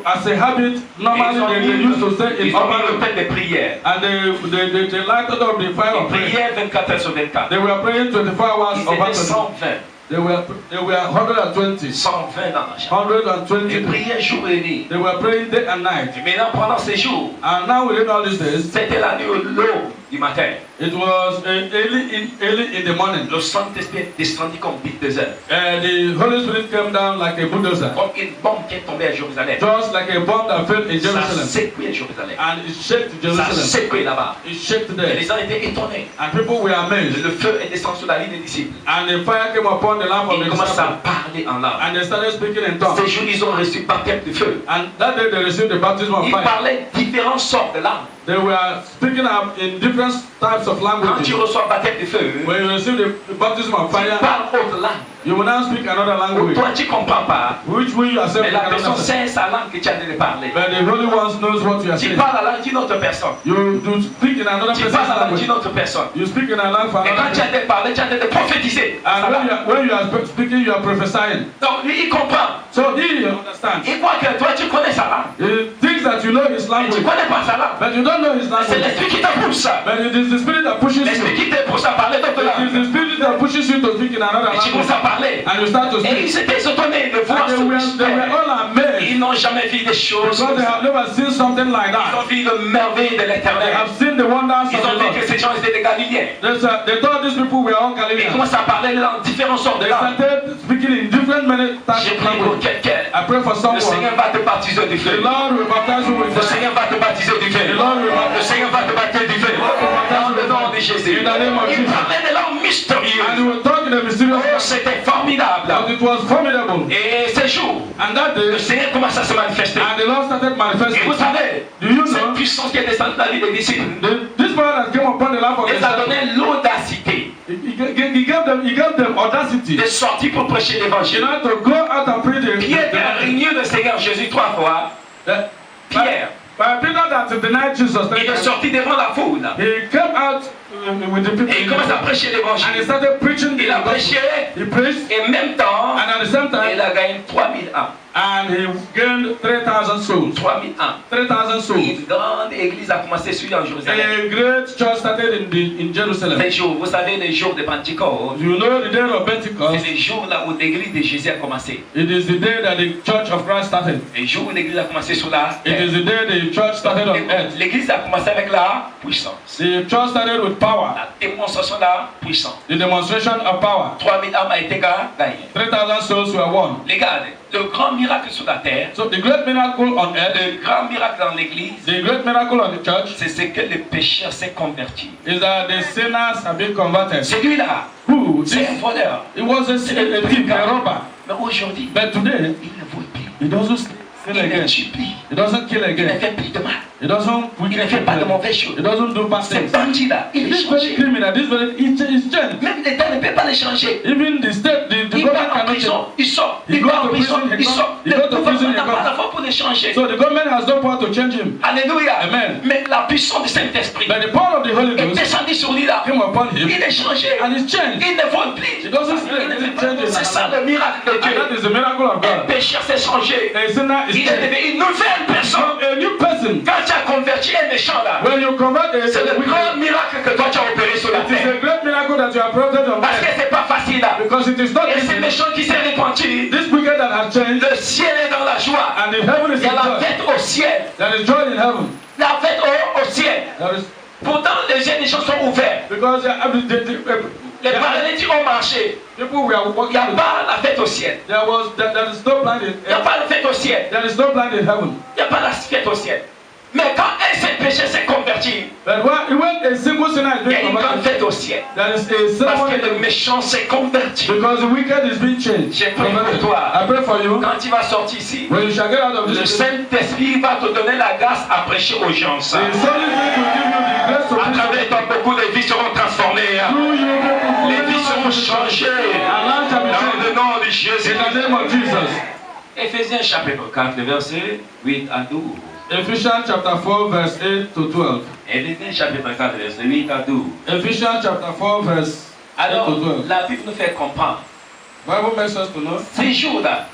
F: As a habit, normally they used to stay in
E: Ils ont mis
F: upper
E: le
F: room.
E: thème de prière.
F: And they lighted up the fire
E: Ils
F: of prayer.
E: priaient 24 heures sur 24.
F: They were praying 24 hours
E: Ils
F: of
E: étaient
F: fasting.
E: 120.
F: They were 120.
E: 120 dans la chambre.
F: 120.
E: Ils priaient jour et nuit.
F: They were praying day and night.
E: Et maintenant, pendant ces jours,
F: And now within all these days,
E: c'était la nuit au lot du matin.
F: it was early in the morning.
E: Le Saint-Esprit est descendu comme bulldozer.
F: The Holy Spirit came down like a bulldozer.
E: Comme une bombe qui est tombée à Jérusalem.
F: Just like a bomb that fell in
E: Ça
F: Jerusalem.
E: secouait Jérusalem.
F: And it shook
E: Ça
F: Jerusalem.
E: secouait là-bas.
F: It shook
E: Et
F: there.
E: les gens étaient étonnés.
F: And people were amazed.
E: Le feu est descendu sur la vie des disciples.
F: And the fire came upon the lamp of
E: Ils
F: the
E: commencent à
F: disciples.
E: parler en langue.
F: And they started speaking in tongues.
E: Ces jours, ils ont reçu baptême de feu.
F: And that day they received the baptism of
E: Ils
F: fire.
E: parlaient différentes sortes de langues.
F: They were speaking up in different types of
E: Quand
F: languages.
E: tu reçois baptême de feu,
F: When you receive the baptism of
E: tu
F: fire,
E: parles autre langue.
F: you will now speak another language.
E: Toi, tu ne comprends pas.
F: Which will you accept?
E: Mais la personne
F: another.
E: sait sa langue que tu as de parler.
F: But the Holy One knows what you are
E: Tu
F: saying.
E: parles la langue d'une autre personne.
F: You speak in another
E: Tu
F: person's
E: parles la langue
F: language.
E: d'une autre personne.
F: You speak in a language for
E: Et quand tu
F: another
E: as
F: person.
E: de parler, tu as de prophétiser.
F: And when you are speaking, you are prophesying.
E: Donc lui, il comprend.
F: So he understands.
E: Il croit que toi, tu connais sa langue.
F: He thinks that you know his
E: Mais tu ne
F: language,
E: connais pas sa langue.
F: but you don't know his
E: C'est
F: language.
E: l'esprit qui te pousse.
F: But it is the spirit that pushes
E: L'esprit
F: you.
E: qui te pousse à parler d'autres
F: It is
E: langues.
F: the spirit that pushes you to speak in another
E: Et tu
F: language.
E: commences à parler.
F: And you start to
E: Et ils
F: speak.
E: étaient étonnés de voir
F: And
E: ce
F: they were
E: mystère.
F: all amazed
E: Ils n'ont jamais vu des choses
F: because
E: comme
F: they
E: ça.
F: have never seen something like
E: Ils ont
F: that.
E: vu le merveille de
F: They
E: l'éternel.
F: have seen the wonders
E: Ils
F: of
E: ont
F: the
E: vu
F: Lord.
E: que ces gens étaient des Galiléens.
F: They thought these people were all
E: Ils
F: Galileans.
E: commencent à parler dans différentes sortes de
F: They
E: langues.
F: started speaking in different many types
E: J'ai
F: of
E: prié pour
F: language.
E: quelqu'un.
F: I pray for
E: Le
F: someone.
E: Seigneur va te baptiser du
F: The
E: feu.
F: Lord will baptize you with
E: Le
F: fire.
E: Seigneur va te baptiser du feu. Le Seigneur va te baptiser du feu. Dans le nom de Jésus.
F: In the name of
E: Il
F: Jesus.
E: parlait des langues
F: And
E: mystérieuses.
F: you will talk in a mysterious
E: Oh,
F: way.
E: c'était formidable.
F: And it was formidable.
E: Et ces jours,
F: And that day,
E: le Seigneur commence à se manifester.
F: and the Lord started
E: Et
F: manifesting.
E: vous savez,
F: Do you
E: cette
F: know
E: puissance qui est descendue dans la vie des disciples,
F: this power that came upon the life of the
E: elle a
F: disciples?
E: donné l'audacité
F: He gave them audacity
E: de sortir pour prêcher
F: in
E: l'évangile.
F: order to go out and preach
E: Pierre a
F: the
E: régné le Seigneur Jésus 3 fois. Pierre,
F: But Peter that denied Jesus,
E: il est sorti devant la foule.
F: he came out with the people
E: Et il commence à prêcher
F: and he
E: l'évangile.
F: started preaching the
E: Il a
F: gospel.
E: prêché
F: He preached,
E: et en même temps,
F: and at the same
E: il
F: time,
E: a gagné 3000 âmes.
F: and he gained 3,000 souls.
E: 3000 âmes.
F: 3,000 souls.
E: Une grande église a commencé sur en Jérusalem.
F: A great church started in Jerusalem.
E: Ces jours, vous savez, les jours de Pentecôte,
F: You know the day of Pentecost.
E: c'est les jours là où l'église de Jésus a commencé.
F: It is the day that the Church of Christ started.
E: Les jours où l'église a commencé sur la
F: It is
E: terre.
F: the day the church started on earth.
E: L'église a commencé avec la puissance.
F: The church started with power.
E: La démonstration de la puissance.
F: The demonstration of power.
E: 3000 âmes a été gagnées.
F: 3,000 souls were won.
E: Regardez, le grand miracle sur la terre,
F: So the great miracle on earth,
E: le grand miracle dans l'église,
F: the great miracle on the church,
E: c'est ce que le pécheur s'est converti.
F: is that the sinners have been converted.
E: Celui-là,
F: Who?
E: c'est un voleur.
F: It was a thief, a robber.
E: Mais aujourd'hui,
F: But today,
E: il ne vole plus.
F: he doesn't steal. kill
E: Il ne
F: again.
E: tue plus.
F: He doesn't kill
E: Il ne
F: again.
E: fait plus de mal.
F: He doesn't
E: Il ne fait pas de mauvaises choses.
F: He doesn't do bad
E: Ce
F: things.
E: bandit-là, il est
F: This very
E: changé.
F: criminal, this very is changed.
E: Même l'État ne peut pas le changer.
F: Even the state, the
E: Il
F: government
E: va en
F: cannot
E: prison,
F: change.
E: il sort.
F: He
E: Il
F: go
E: va en
F: to
E: prison,
F: prison, he
E: il
F: come.
E: sort.
F: He
E: Le
F: go to
E: gouvernement
F: prison, he
E: n'a pas
F: come.
E: la foi pour le changer.
F: So the government has no power to change him.
E: Alléluia.
F: Amen.
E: Mais la puissance du Saint-Esprit
F: But the power of the Holy
E: est
F: Ghost
E: descendue sur lui là.
F: came upon him
E: Il est changé.
F: and he's changed.
E: Il ne vole plus.
F: He doesn't steal, he doesn't change.
E: C'est ça le miracle de
F: And that
E: Dieu.
F: is the miracle of
E: Un
F: God.
E: pécheur s'est changé.
F: A sinner is
E: Il est
F: changed.
E: devenu une nouvelle personne.
F: From a new person.
E: Quand tu as converti un méchant là,
F: When you convert
E: c'est le
F: a
E: grand miracle que toi tu as opéré sur la
F: it is
E: terre.
F: a great miracle that you have provided on
E: Parce que
F: earth.
E: c'est pas facile là.
F: Because it is not
E: Et ce
F: easy.
E: méchant qui s'est répandu,
F: This wicked that has changed,
E: le ciel est dans la joie.
F: and the heaven is
E: Il y a
F: in
E: la
F: joy.
E: fête au ciel.
F: There is joy in heaven.
E: La fête au ciel.
F: There is
E: Pourtant, les yeux des gens sont ouverts.
F: because
E: Les paralytiques ont marché.
F: people were
E: Il n'y
F: walking.
E: a pas la fête au ciel.
F: There is no blind in
E: Il n'y a pas la fête au ciel.
F: there is no blind in heaven.
E: Il n'y a pas la fête au ciel. Mais quand un seul péché s'est converti,
F: But when a single sinner is
E: il y a
F: being
E: une grande
F: converted,
E: fête au ciel.
F: there is a
E: Parce
F: ceremony
E: que le méchant s'est converti.
F: because the wicked is being changed.
E: J'ai prié pour toi.
F: I pray for you.
E: Quand tu vas sortir ici,
F: When you shall get out of
E: le
F: this,
E: Saint-Esprit va te donner la grâce à prêcher aux gens.
F: the Holy Spirit will give you the grace to
E: À
F: preach.
E: travers toi, beaucoup de vies seront transformées.
F: Through you, people
E: Les
F: will
E: vies seront changées.
F: Our lives shall be
E: Dans
F: changed.
E: le nom de Jésus.
F: In the name of Jesus.
E: Éphésiens chapitre 4, verset 8 à 12.
F: Ephesians chapter 4, verse 8 to 12.
E: Éphésiens chapitre 4, verset 8 à 12.
F: Ephesians chapter 4, verse 8
E: Alors,
F: to 12.
E: la Bible nous fait comprendre.
F: Bible makes us to know
E: Ces jours-là,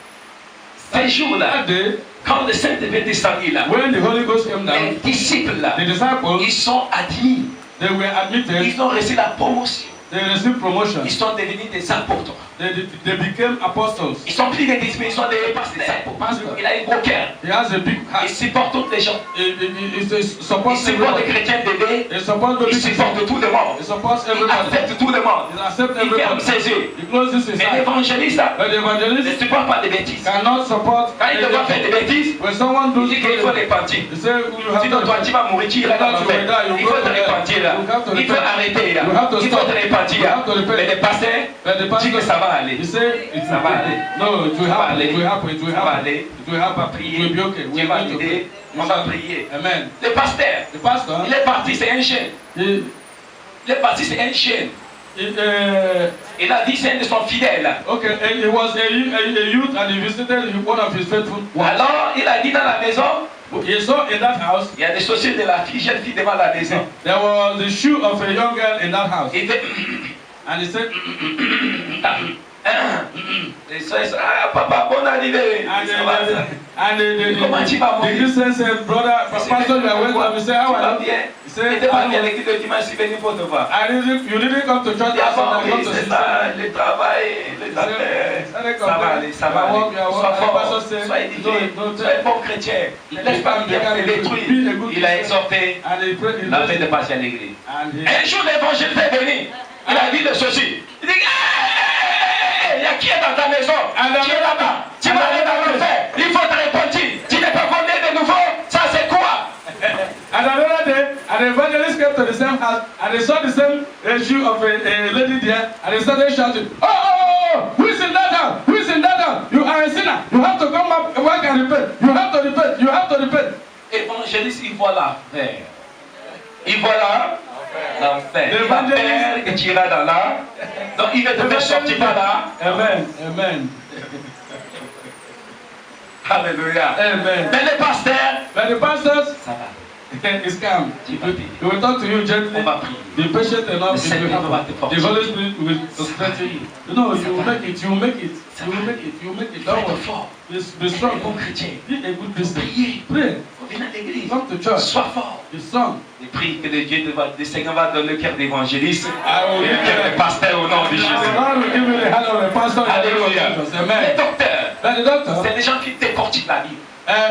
F: that day,
E: quand le Saint-Esprit descendit là,
F: when the Holy Ghost came
E: les
F: down,
E: disciples là,
F: the disciples,
E: ils sont admis,
F: they were admitted,
E: ils ont reçu la promotion,
F: they received promotion.
E: ils sont devenus des apôtres.
F: They became apostles.
E: Ils sont plus des disciples, ils sont des pasteurs. Il a un gros cœur.
F: He has a big
E: Il
F: heart.
E: supporte toutes les gens.
F: He
E: Il
F: supports
E: supporte les
F: everybody.
E: chrétiens bébés.
F: He supports
E: Il
F: baby
E: supporte
F: children.
E: tout le monde.
F: He supports
E: Il
F: everybody.
E: accepte tout le monde.
F: He accepts
E: Il ferme
F: everybody.
E: ses yeux.
F: He closes his
E: Mais
F: eyes.
E: l'évangéliste là,
F: But the
E: ne
F: evangelist
E: supporte pas des bêtises.
F: cannot support.
E: Quand il te voit faire des bêtises,
F: When someone
E: il
F: does
E: dit qu'il faut repentir.
F: he say you have
E: Sinon, toi, tu vas mourir, tu iras dans l'enfer. Il faut te repentir là. Il faut arrêter là. Il faut te repentir là. Mais les pasteurs disent que ça va aller.
F: He say
E: Ça va aller.
F: no, it will
E: Ça va
F: happen.
E: aller.
F: It will happen. It will
E: Ça va
F: happen.
E: aller.
F: It will
E: On va
F: happen. It
E: prier.
F: will be okay.
E: Dieu
F: We
E: va
F: need to pray.
E: l'aider. On va prier.
F: Amen.
E: Le pasteur,
F: The pastor,
E: il est parti, c'est un jeune.
F: he,
E: Il est parti, c'est un jeune.
F: he,
E: Il a dit c'est un de son fidèle.
F: okay, he was a youth and he visited one of his faithful ones.
E: Alors, il a dit dans la maison,
F: He saw in that house
E: il y a des chaussures de la fille, jeune fille devant la maison.
F: there was the shoe of a young girl in that house,
E: Il fait
F: and he said,
E: les soeurs, ah papa, bon anniversaire. Ça va, ça. Comment tu vas
F: the
E: mourir?
F: Christian said, brother, pastor, you are welcome. He said, how
E: Tu vas
F: are you?
E: bien?
F: He
E: Il
F: said,
E: était pas bien
F: I
E: l'équipe de dimanche, il est venu pour te voir.
F: you didn't come to church
E: Il a
F: last Sunday,
E: bon,
F: come to
E: c'est
F: see
E: ça,
F: Sunday.
E: le travail, les affaires. Ça va aller, ça va aller. Sois fort, sois édifié, sois un bon chrétien. Ne laisse pas te détruire. Il a exhorté
F: And he prayed,
E: la fête de passer à l'église.
F: and he,
E: Un jour l'évangile fait venir. Il a dit de ceci. Il dit, il y a qui est dans ta maison? Qui est là-bas? Tu vas aller dans l'enfer. Il faut te repentir. Tu n'es pas connu de nouveau. Ça c'est quoi?
F: and another day, an evangelist came to the same house, and they saw the same shoe of a lady there, and they started shouting, oh, who is in that house? Who is in that house? You are a sinner. You have to come back and repent. You have to repent. You have to repent.
E: Évangéliste, il voit l'enfer. Il voit l'enfer. Il va faire que tu iras dans là. Donc il va te faire sortir par là.
F: Amen. Amen.
E: Alléluia.
F: Amen.
E: Mais les pasteurs,
F: But the pastors,
E: ça va.
F: is calm.
E: Tu vas prier.
F: He will talk to you gently.
E: On va prier.
F: Be patient enough.
E: The
F: It will
E: Saint-Esprit va
F: happen.
E: te forcer.
F: The Holy Spirit will strengthen you. No, you will make it. You will make it. You will make it. You will make it.
E: Il faut
F: Don't
E: être
F: worry.
E: fort.
F: Be
E: Un
F: strong.
E: bon chrétien.
F: Be a good Christian.
E: Priez.
F: Pray.
E: Faut venir à l'église.
F: Come to church.
E: Sois fort.
F: Be strong.
E: Je prie que le Dieu le Seigneur va donner le cœur d'évangéliste
F: will
E: et le cœur de pasteur au nom de Jésus.
F: God will give you the hand of a pastor. in the name of
E: Alléluia.
F: Jesus.
E: Les
F: Amen.
E: docteurs,
F: But the doctor,
E: c'est des gens qui décortiquent la Bible.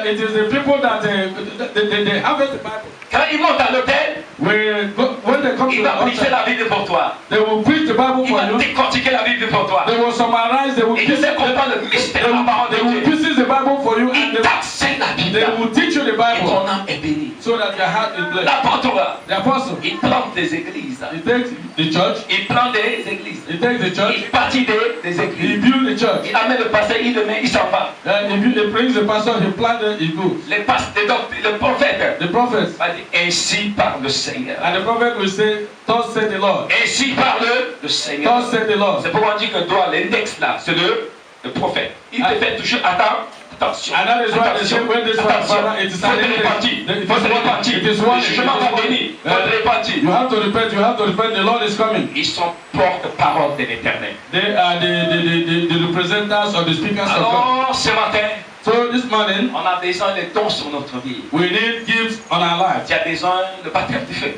F: it is the people that they have the Bible.
E: Quand ils montent à l'hôtel,
F: When they come to
E: il
F: the
E: va précher
F: altar,
E: la Bible pour toi.
F: they will preach the Bible
E: Il
F: for
E: va
F: you.
E: décortiquer la Bible pour toi.
F: They will summarize. They will
E: Il te
F: piece
E: fait comprendre le mystère de la parole
F: they
E: de
F: will
E: Dieu.
F: pieces the Bible for you, and
E: Il t'enseigne la Bible. Bible.
F: They will teach you the
E: Et
F: Bible
E: ton âme est bénie.
F: so that your heart is blessed.
E: L'apôtre,
F: The apostle,
E: il plante des églises.
F: he takes the church,
E: Il plante des églises.
F: he takes the church,
E: Il bâtit des
F: he
E: églises.
F: builds the church.
E: Il amène le pasteur, il le met, il s'en va.
F: He brings the pastor, he planted, he goes.
E: Les pasteurs, donc, le prophète
F: The prophets,
E: va dire, ainsi parle le Seigneur.
F: and the prophet will say, thus said the Lord.
E: Ainsi parle le Seigneur.
F: Thus said the Lord.
E: C'est pourquoi on dit que toi, l'index là, c'est le prophète. Il te fait toujours attention.
F: And that is why they say when this one father, it is
E: Faut te repentir. Faut te repentir.
F: It is one.
E: Le jugement va venir. Faut te repentir.
F: You have to repent. You have to repent. The Lord is coming.
E: Ils sont porte-parole de l'Éternel.
F: They are the representatives or the speakers of God.
E: Alors, ce matin,
F: So this morning,
E: on a besoin de dons sur notre vie.
F: we need gifts on our lives.
E: Tu as besoin de baptême de feu.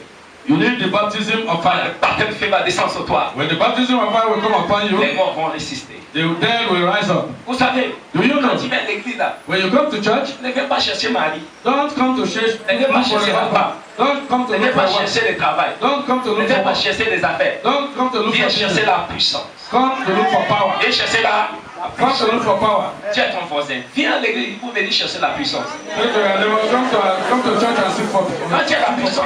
F: You need the baptism of
E: Le
F: fire.
E: baptême de feu va descendre sur toi.
F: When the baptism of fire will come upon you,
E: Les morts vont résister.
F: the dead will rise up.
E: Vous savez,
F: Do you
E: quand
F: know?
E: tu viens à l'église là,
F: When you come to church,
E: ne viens pas chercher Marie.
F: don't come to church
E: Ne viens pas
F: look for
E: chercher
F: a
E: la
F: husband.
E: femme.
F: Don't come to
E: Ne
F: look
E: viens
F: for
E: pas
F: a wife.
E: chercher le travail.
F: Don't come to
E: Ne
F: look
E: viens
F: for
E: pas
F: work.
E: chercher les affaires.
F: Don't come to look
E: Viens
F: for
E: chercher
F: business.
E: la puissance.
F: Come to look for power.
E: Viens chercher la
F: Come to look for power.
E: Dis à ton voisin, viens à l'église pour venir chercher la puissance.
F: Say to your neighbor, come to church and seek for
E: Quand tu as la puissance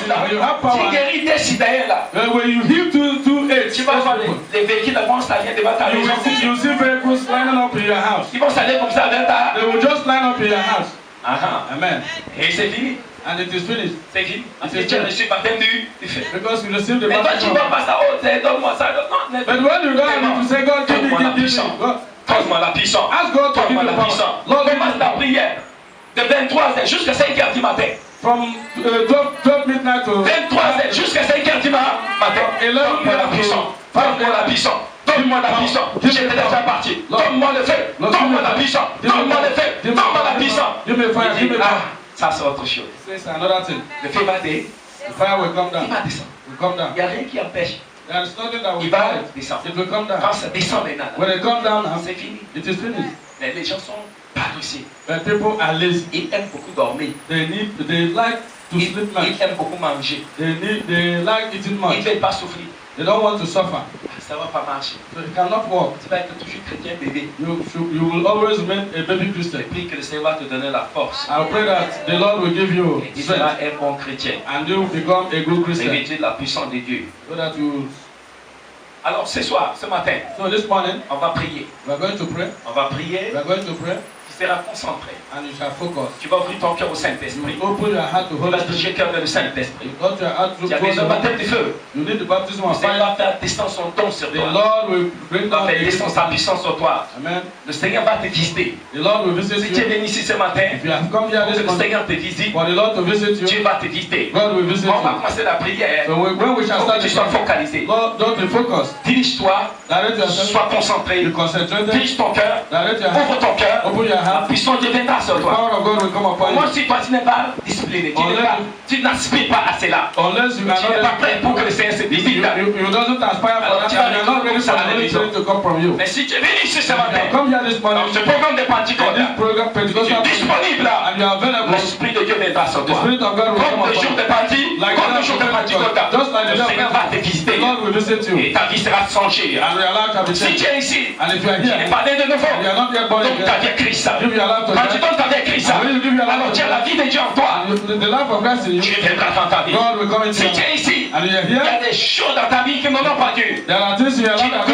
E: là,
F: When you have power,
E: tu guéris des citoyens là.
F: when you heal two AIDS,
E: Tu vas voir les véhicules vont s'allier devant ta
F: you
E: maison.
F: will see vehicles lining up in your house.
E: Ils vont s'aller comme ça vers ta.
F: They will just line up in your house. Amen.
E: Et c'est fini.
F: And it is finished.
E: C'est fini. Parce que tu as reçu le baptême du feu.
F: Because you receive the
E: Mais toi, tu
F: baptism.
E: ne vas pas ça, oh, donne-moi ça. Non,
F: But when you go and you say, God, give me, give me. God,
E: Donne-moi la puissance.
F: ask God to give
E: Donne-moi
F: you
E: la
F: power.
E: puissance.
F: Lord, give
E: Commence
F: me
E: la prière de 23h jusqu'à 5h du matin.
F: from 12 midnight to
E: 23h jusqu'à 5h du matin. Donne-moi la puissance. Donne-moi la puissance. Donne-moi la puissance. J'étais déjà parti. Donne-moi le feu. Donne-moi la puissance. Donne-moi le feu. Donne-moi la puissance.
F: Give me fire, give me
E: Ah,
F: power.
E: ça c'est autre chose.
F: It's another thing.
E: Le feu va descendre.
F: The fire will come
E: Il
F: down.
E: va descendre.
F: Will come down.
E: Il n'y a rien qui empêche.
F: There is nothing that will
E: Il va
F: fight.
E: descendre.
F: It will come
E: Quand
F: down.
E: ça descend maintenant,
F: When it comes down now,
E: c'est fini.
F: it is finished.
E: Mais les gens sont pas réussis.
F: But people are lazy.
E: Ils aiment beaucoup dormir.
F: They like to
E: Ils
F: sleep much.
E: aiment beaucoup manger.
F: They like eating
E: Ils ne
F: much.
E: veulent pas souffrir.
F: They don't want to suffer.
E: Ça ne va pas marcher.
F: So you cannot walk.
E: Tu vas être toujours chrétien bébé.
F: You will always remain a baby Christian.
E: Je prie que le Seigneur va te donner la force.
F: I pray that the Lord will give you
E: Et tu seras
F: strength
E: un bon chrétien.
F: and you become a good Christian.
E: Héritier de la puissance de Dieu.
F: So that you.
E: Alors ce soir, ce matin,
F: So this morning
E: on va prier.
F: we are going to pray.
E: On va prier.
F: We are going to pray
E: Tu seras concentré.
F: and you shall focus.
E: Tu vas ouvrir ton cœur au
F: You
E: Saint-Esprit.
F: will open your heart to
E: Tu
F: Holy
E: vas
F: Spirit.
E: toucher le cœur vers le Saint-Esprit.
F: You got your heart to
E: Tu as besoin d'un baptême de feu.
F: You need the baptism
E: Le
F: of
E: Seigneur
F: fire.
E: va faire descendre son don sur
F: The
E: toi.
F: Lord will bring
E: Il va
F: down
E: faire descendre sa
F: the
E: puissance sur toi.
F: Amen.
E: Le Seigneur va te visiter.
F: The Lord will visit
E: Si tu es
F: you.
E: venu ici ce matin,
F: If you have come here
E: pour que
F: this
E: le
F: morning
E: Seigneur te visite,
F: for the Lord to visit
E: Dieu
F: you,
E: va te visiter.
F: God will visit
E: On va
F: you.
E: commencer la prière.
F: So when we shall
E: Faut
F: start
E: que tu
F: the
E: sois
F: prayer,
E: focalisé.
F: Lord, don't be focused.
E: Dirige-toi,
F: Direct yourself.
E: sois concentré.
F: Be concentrated.
E: Dirige ton cœur,
F: Direct your
E: ouvre
F: heart.
E: ton cœur.
F: Open your
E: La
F: heart.
E: puissance de Dieu viendra sur
F: The
E: toi.
F: power of God will come upon
E: Moi,
F: you.
E: si toi tu n'es pas discipliné, tu n'aspires pas à cela.
F: Unless you are
E: Tu n'es pas
F: not
E: prêt pour que le Seigneur se visite.
F: you doesn't aspire for
E: Alors,
F: that,
E: tu vas
F: and you're not ready for the Holy Spirit to come from you.
E: Mais si tu es venu ici ce
F: You
E: matin,
F: have come here this morning,
E: dans ce programme de Pentecôte,
F: this program,
E: tu es
F: Pentecostal,
E: disponible là.
F: and you are available,
E: L'Esprit de Dieu viendra sur
F: the
E: toi.
F: Spirit of God will come
E: Comme le
F: upon
E: jour
F: you.
E: de Pentecôte,
F: Like
E: comme le
F: that
E: jour de
F: of
E: Pentecôte,
F: Pentecost. Just like the
E: le
F: day of
E: Seigneur va te
F: Pentecost.
E: visiter.
F: The Lord will visit you,
E: Et ta vie sera changée.
F: and your life shall be
E: Si
F: changed.
E: tu es ici,
F: And if you are
E: tu n'es
F: here,
E: pas né de nouveau,
F: and you are not yet born
E: donc ta
F: again,
E: vie est Christ.
F: give your life to
E: Quand tu
F: Christ.
E: donnes ta vie à Christ,
F: And when you give your life
E: alors
F: to
E: tu as la
F: Christ,
E: vie de Dieu en toi.
F: the life of Christ in you,
E: Dieu viendra dans ta vie.
F: God will come into
E: Si
F: your
E: tu es
F: life.
E: ici,
F: And you are
E: il y a
F: here,
E: des choses dans ta vie qui n'honorent pas Dieu.
F: there are things in your life that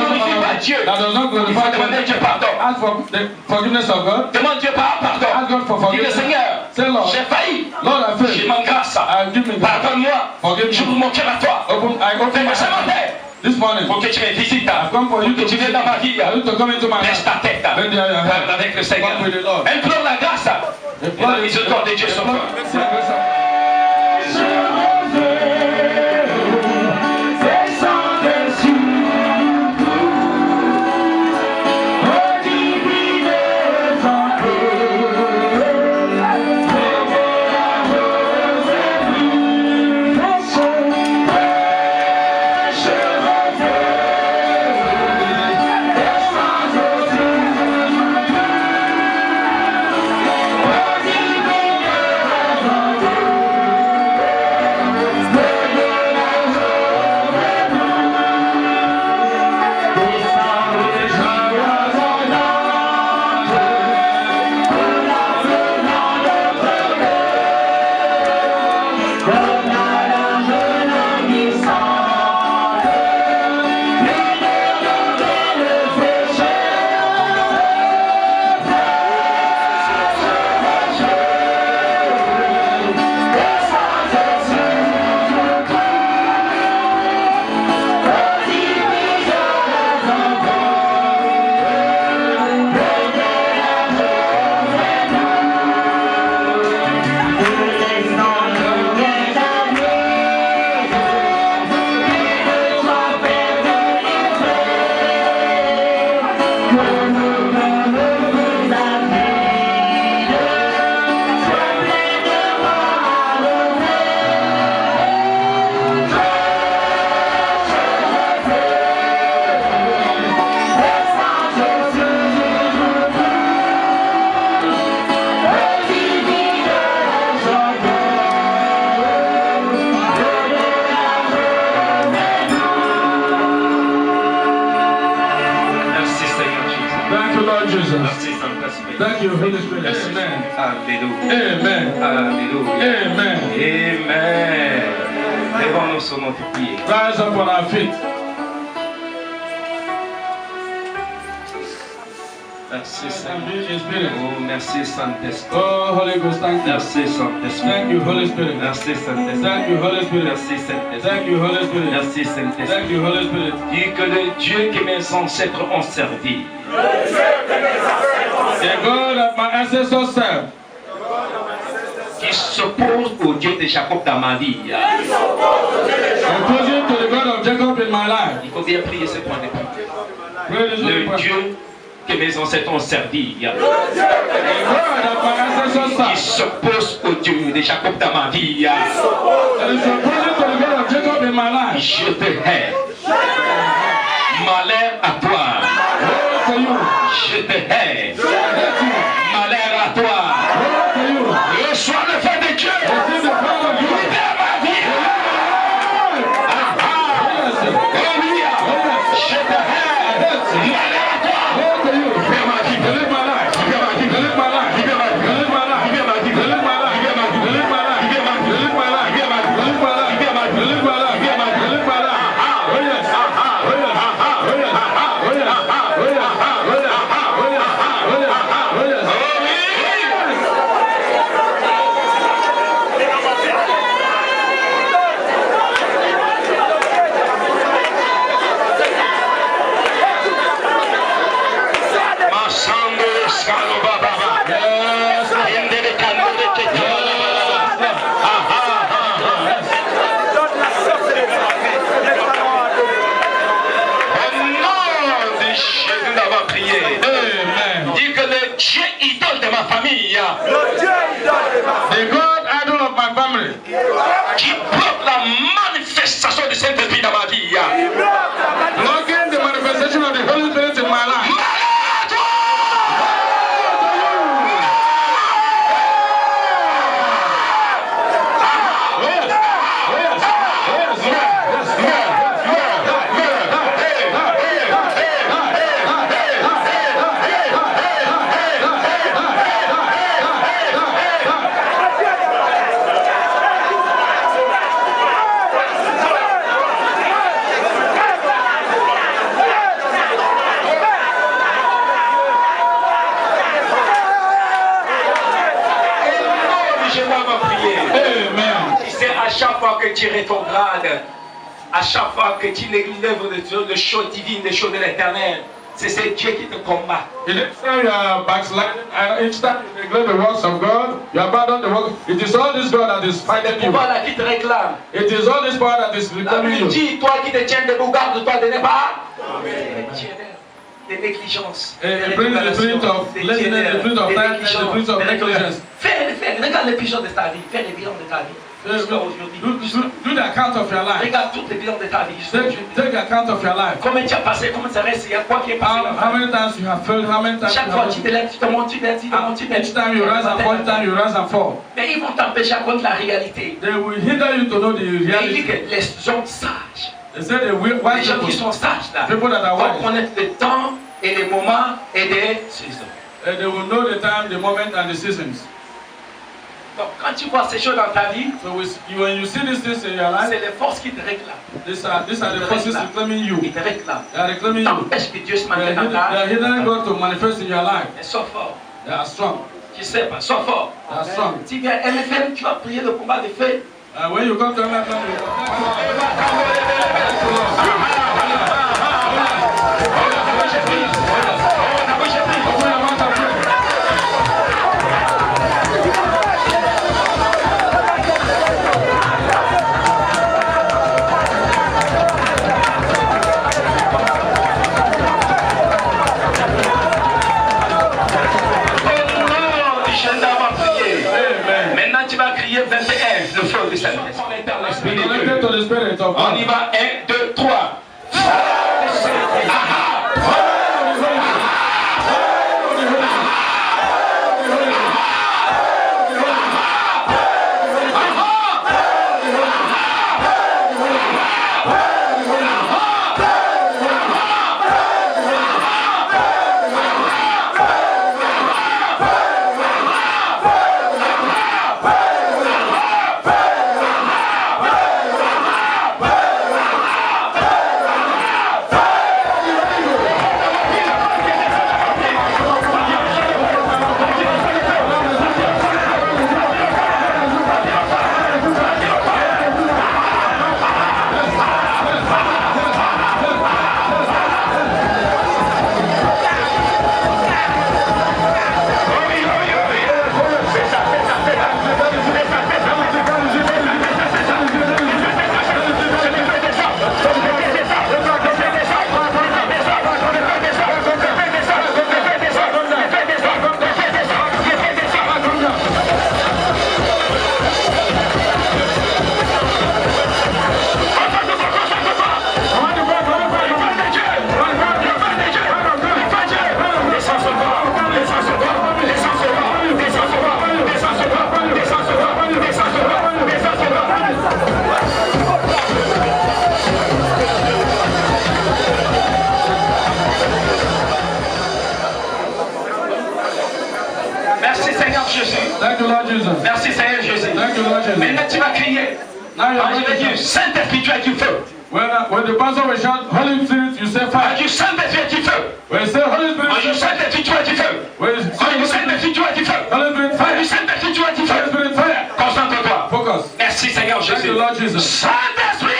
F: does not
E: Il faut demander
F: glorify
E: Dieu
F: God.
E: pardon.
F: Ask for the forgiveness of God.
E: Demande Dieu pardon.
F: Ask God for
E: Dis le
F: forgiveness.
E: Seigneur,
F: Say, Lord,
E: j'ai failli.
F: Lord, I
E: J'ai
F: fail.
E: mon grâce.
F: Give me God.
E: Pardonne-moi.
F: Forgive
E: J'ouvre
F: me.
E: mon cœur à toi.
F: I open
E: Fais-moi
F: my
E: ce
F: heart.
E: matin.
F: This morning,
E: Pour que tu me visites.
F: I've come for you
E: Pour que
F: to
E: tu viennes dans ma vie.
F: for you to come into my
E: Lèche
F: life.
E: ta tête.
F: Bend your head.
E: Parle avec le Seigneur.
F: Walk with the Lord.
E: Implore la grâce. Et la miséricorde de Dieu sur toi.
H: Thank you.
F: Thank you, Holy Spirit. Amen.
E: Alléluia.
F: Amen.
E: Alléluia.
F: Amen.
E: Amen. Lèvons-nous sur notre pied.
F: Rise up on our feet.
E: Merci Seigneur.
F: Spirit.
E: Oh, merci Saint-Esprit.
F: Oh, Holy Ghost, thank you.
E: Merci Saint-Esprit.
F: Thank you, Holy Spirit.
E: Merci Saint-Esprit.
F: Thank you, Holy Spirit.
E: Merci Saint-Esprit.
F: Thank you, Holy Spirit.
E: Merci Saint-Esprit.
F: Thank you, Holy Spirit.
E: Dis que le Dieu que mes ancêtres ont servi.
F: The God that my ancestors served.
E: Qui s'oppose au Dieu de Jacob dans ma vie.
F: Opposing to the God of Jacob in my life.
E: Il faut bien prier ce point de prière. Le Dieu que mes ancêtres ont servi. Qui s'oppose au Dieu de Jacob dans ma vie. Je te hais. Malheur à toi. Je te hais. Malheur à toi. Reçois le feu de Dieu. Libère ma vie. Je te hais. Malheur à toi. Libère ma vie. Libère ma life. Libère ma vie. Libère ma life. Libère ma vie. Libère ma life. Libère ma vie. Libère ma life. Libère ma vie. Libère ma life. Libère ma vie. Libère ma life. Libère ma vie. Libère ma life. Libère ma vie. Libère ma life. Libère ma vie. Libère ma life. Oh yes. Oh yes. Oh yes. Oh yes. Oh yes. Dieu idole de ma famille.
F: The God idol of my family.
E: Qui bloque la manifestation de Saint-Esprit dans ma vie.
F: Blocking the manifestation of the Holy Spirit in my life.
E: À chaque fois que tu rétrogrades, à chaque fois que tu lèves les choses divines, les choses de l'éternel, c'est Dieu qui te combat.
F: Each time you are backsliding, and each time you neglect the works of God, you abandon the work. It is all this God that is fighting you.
E: Voilà qui te réclame.
F: It is all this power that is reclaiming you.
E: Dis, toi qui te tiens debout, garde-toi de ne pas. Des négligences.
F: Bring the spirit of laziness, the spirit of time, the spirit of negligence.
E: Regarde les pigeons de ta vie, fais les bilans de ta vie.
F: Do the account of your life.
E: Regarde toutes les bilans de ta vie.
F: Take account of your life.
E: Combien tu as passé, comment ça reste, il y a quoi qui est passé.
F: How many times you have failed, how many times
E: chaque fois tu te lèves, tu te montes, tu te lèves, tu te montes, tu te lèves.
F: Each time you rise and fall, time you rise and fall.
E: Mais ils vont t'empêcher à connaître la réalité.
F: They will hinder you to know the
E: reality. Mais il dit que les hommes sages,
F: les
E: gens qui sont sages là,
F: people that are wise,
E: vont connaître le temps et les moments et des saisons.
F: They will know the time, the moment and the seasons.
E: Donc quand tu vois ces choses dans ta vie,
F: so when you see these things in your life,
E: c'est les forces qui te réclament.
F: These are the forces reclaiming you.
E: Ils te réclament.
F: They are reclaiming you.
E: T'empêches que Dieu se manifeste dans ta vie.
F: They are hindering God to manifest in your life.
E: Mais sois fort.
F: They are strong.
E: Tu sais pas, sois fort.
F: They are strong.
E: Tu viens à MFM, tu vas prier le combat de feu.
F: When you come to MFM,
E: Maintenant tu vas crier 21, le feu du Saint-Esprit. On y va, 1, 2, 3. Maintenant tu vas crier. Quand je vais dire Saint-Esprit, tu as du feu.
F: When the pastor will shout Holy Spirit, you say fire.
E: Quand je Saint-Esprit, tu as du feu.
F: When you say Holy Spirit,
E: quand je Saint-Esprit, tu as du feu.
F: When you say
E: Saint-Esprit, tu as du feu.
F: Holy Spirit, fire.
E: Quand je Saint-Esprit, tu as du feu.
F: Holy Spirit, fire.
E: Concentre-toi.
F: Focus.
E: Merci Seigneur Jésus.
F: Thank you, Lord Jesus.
E: Saint-Esprit.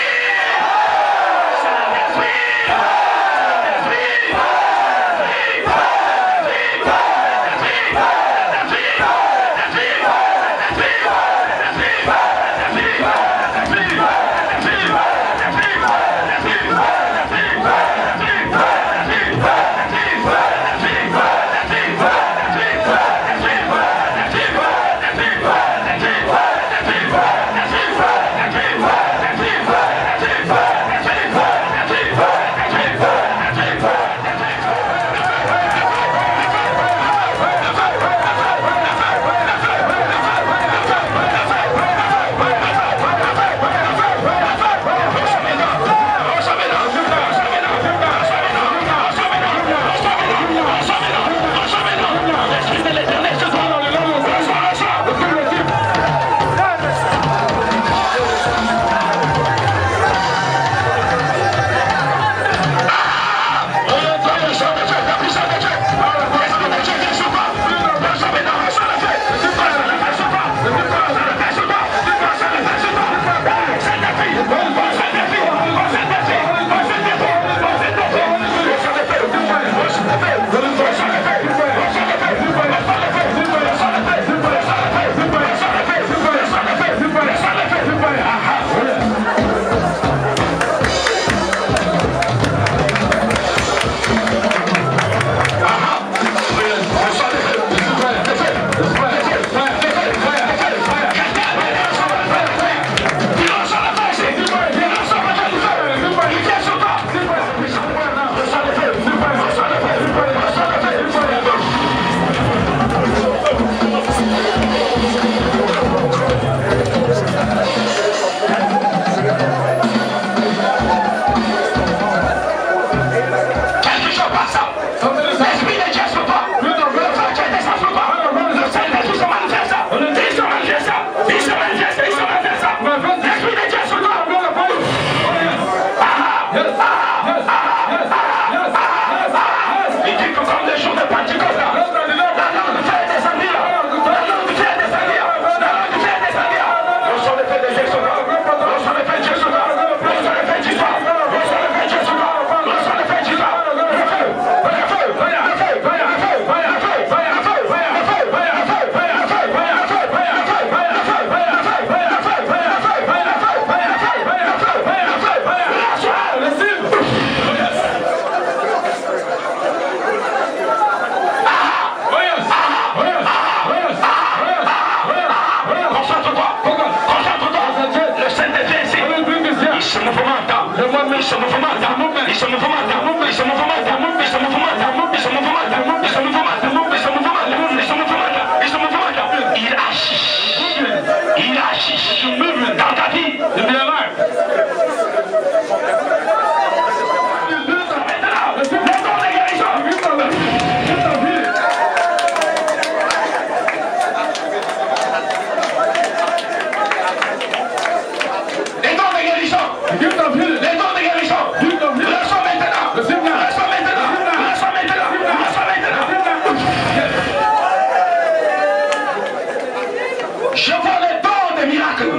E: Reçois le don de miracle.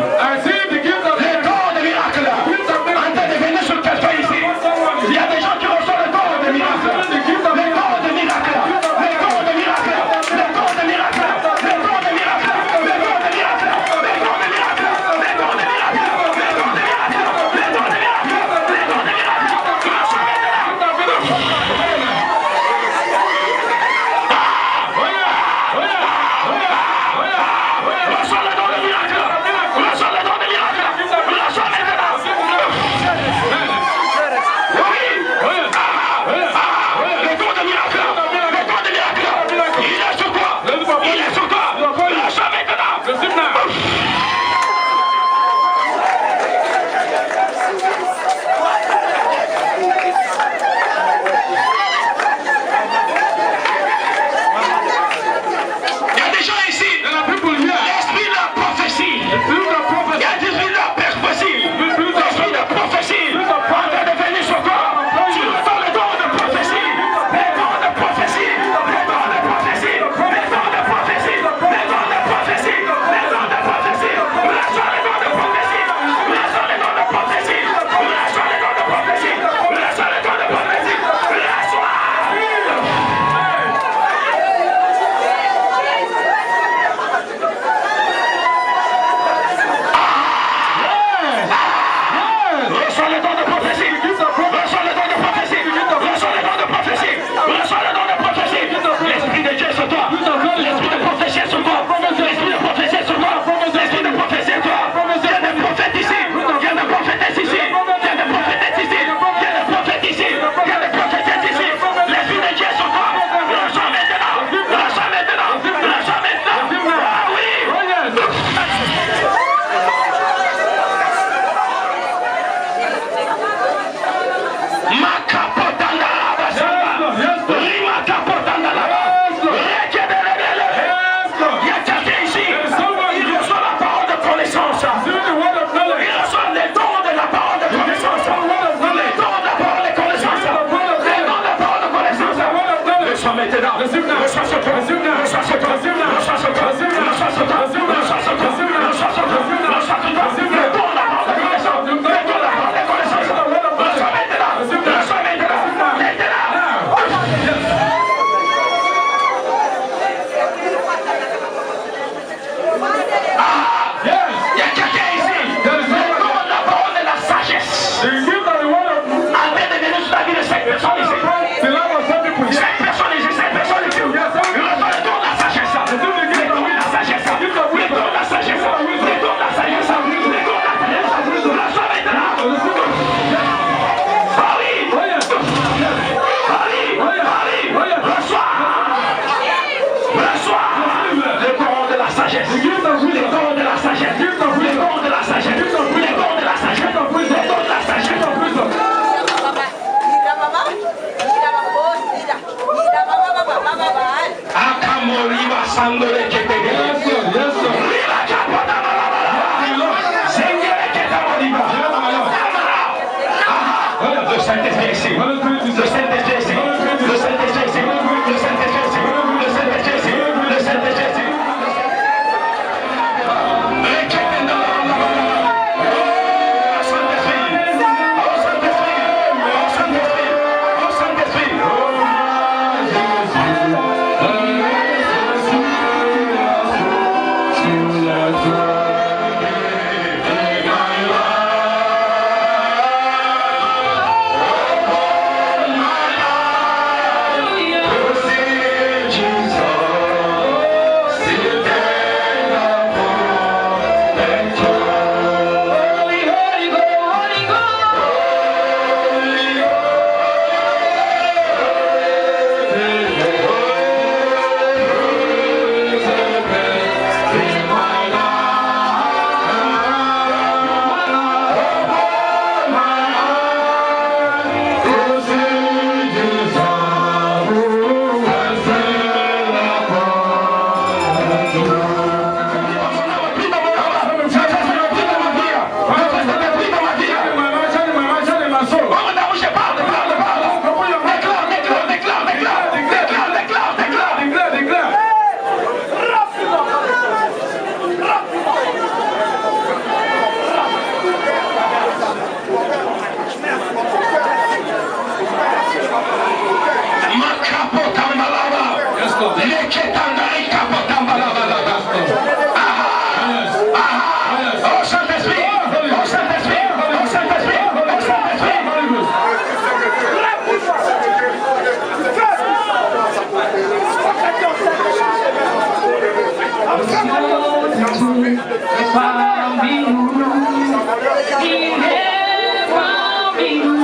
H: parmi nous. Il est parmi nous.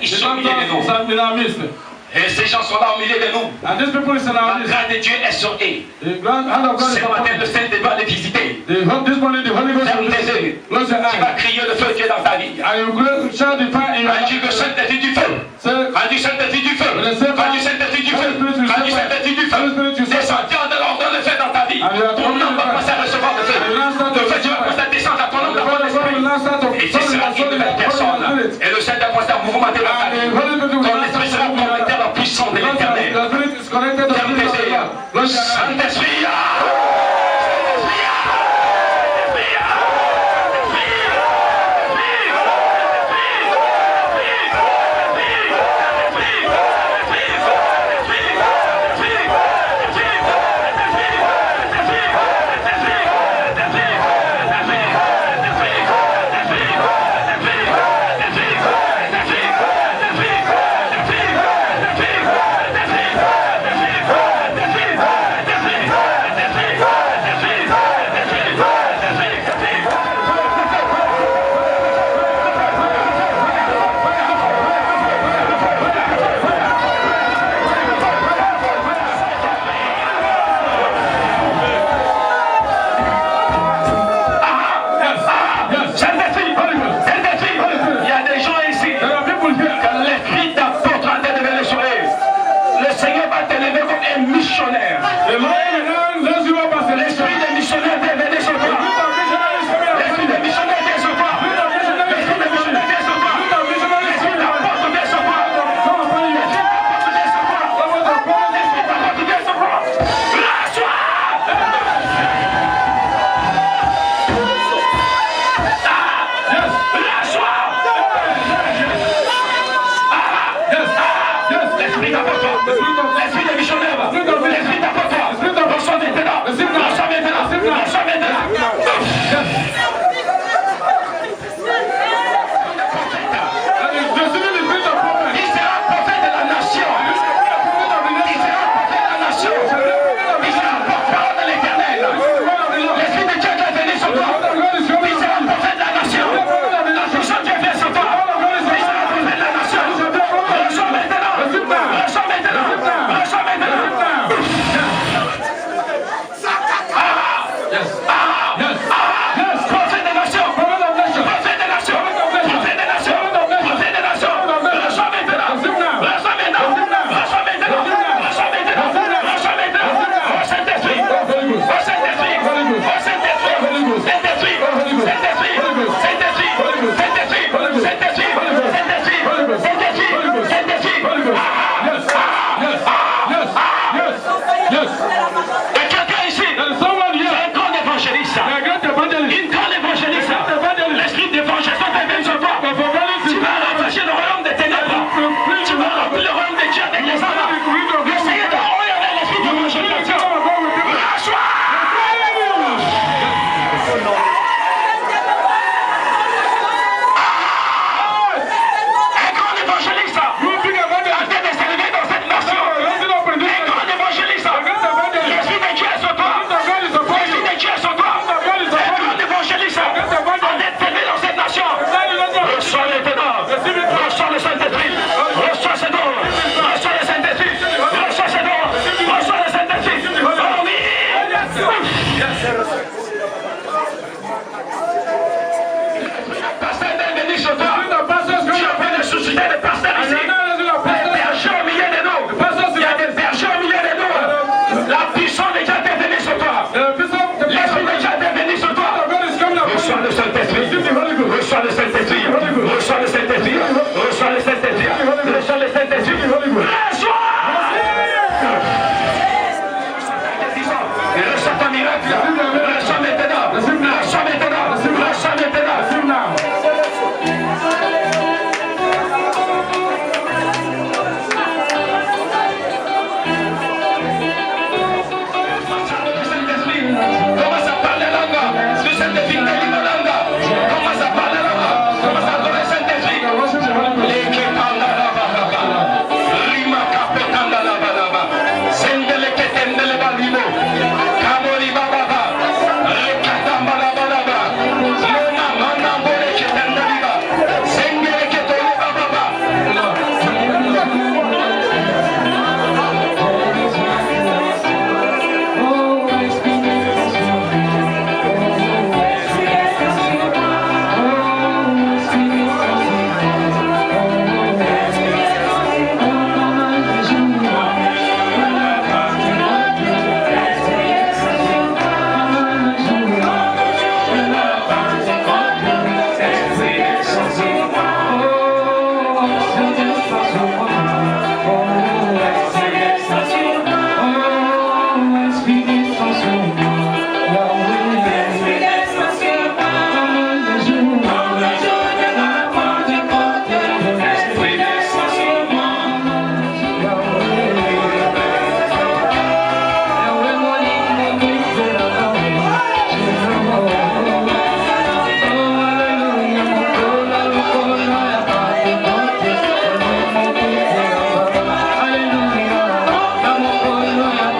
E: Ils sont au milieu de nous. Et ces gens sont là au milieu de nous. La grâce de Dieu est sur eux. Ce matin, le Saint-Esprit va les visiter. Ferme tes yeux. Tu vas crier le feu qui est dans ta vie. Dis le Saint-Esprit du feu. Du Saint-Esprit du feu. Du Saint-Esprit du feu. Du Saint-Esprit du feu. Descends de l'ordre de feu dans ta vie. Ton nom va passer à recevoir le feu. Le feu, tu vas passer à descendre à ton nom dans ton esprit. Et tu seras une nouvelle personne. Et le Saint-Esprit va passer à mouvementer dans ta vie. Ton esprit sera connecté à la puissance de l'éternel. Ferme tes yeux. Saint-Esprit. Reçois ton miracle.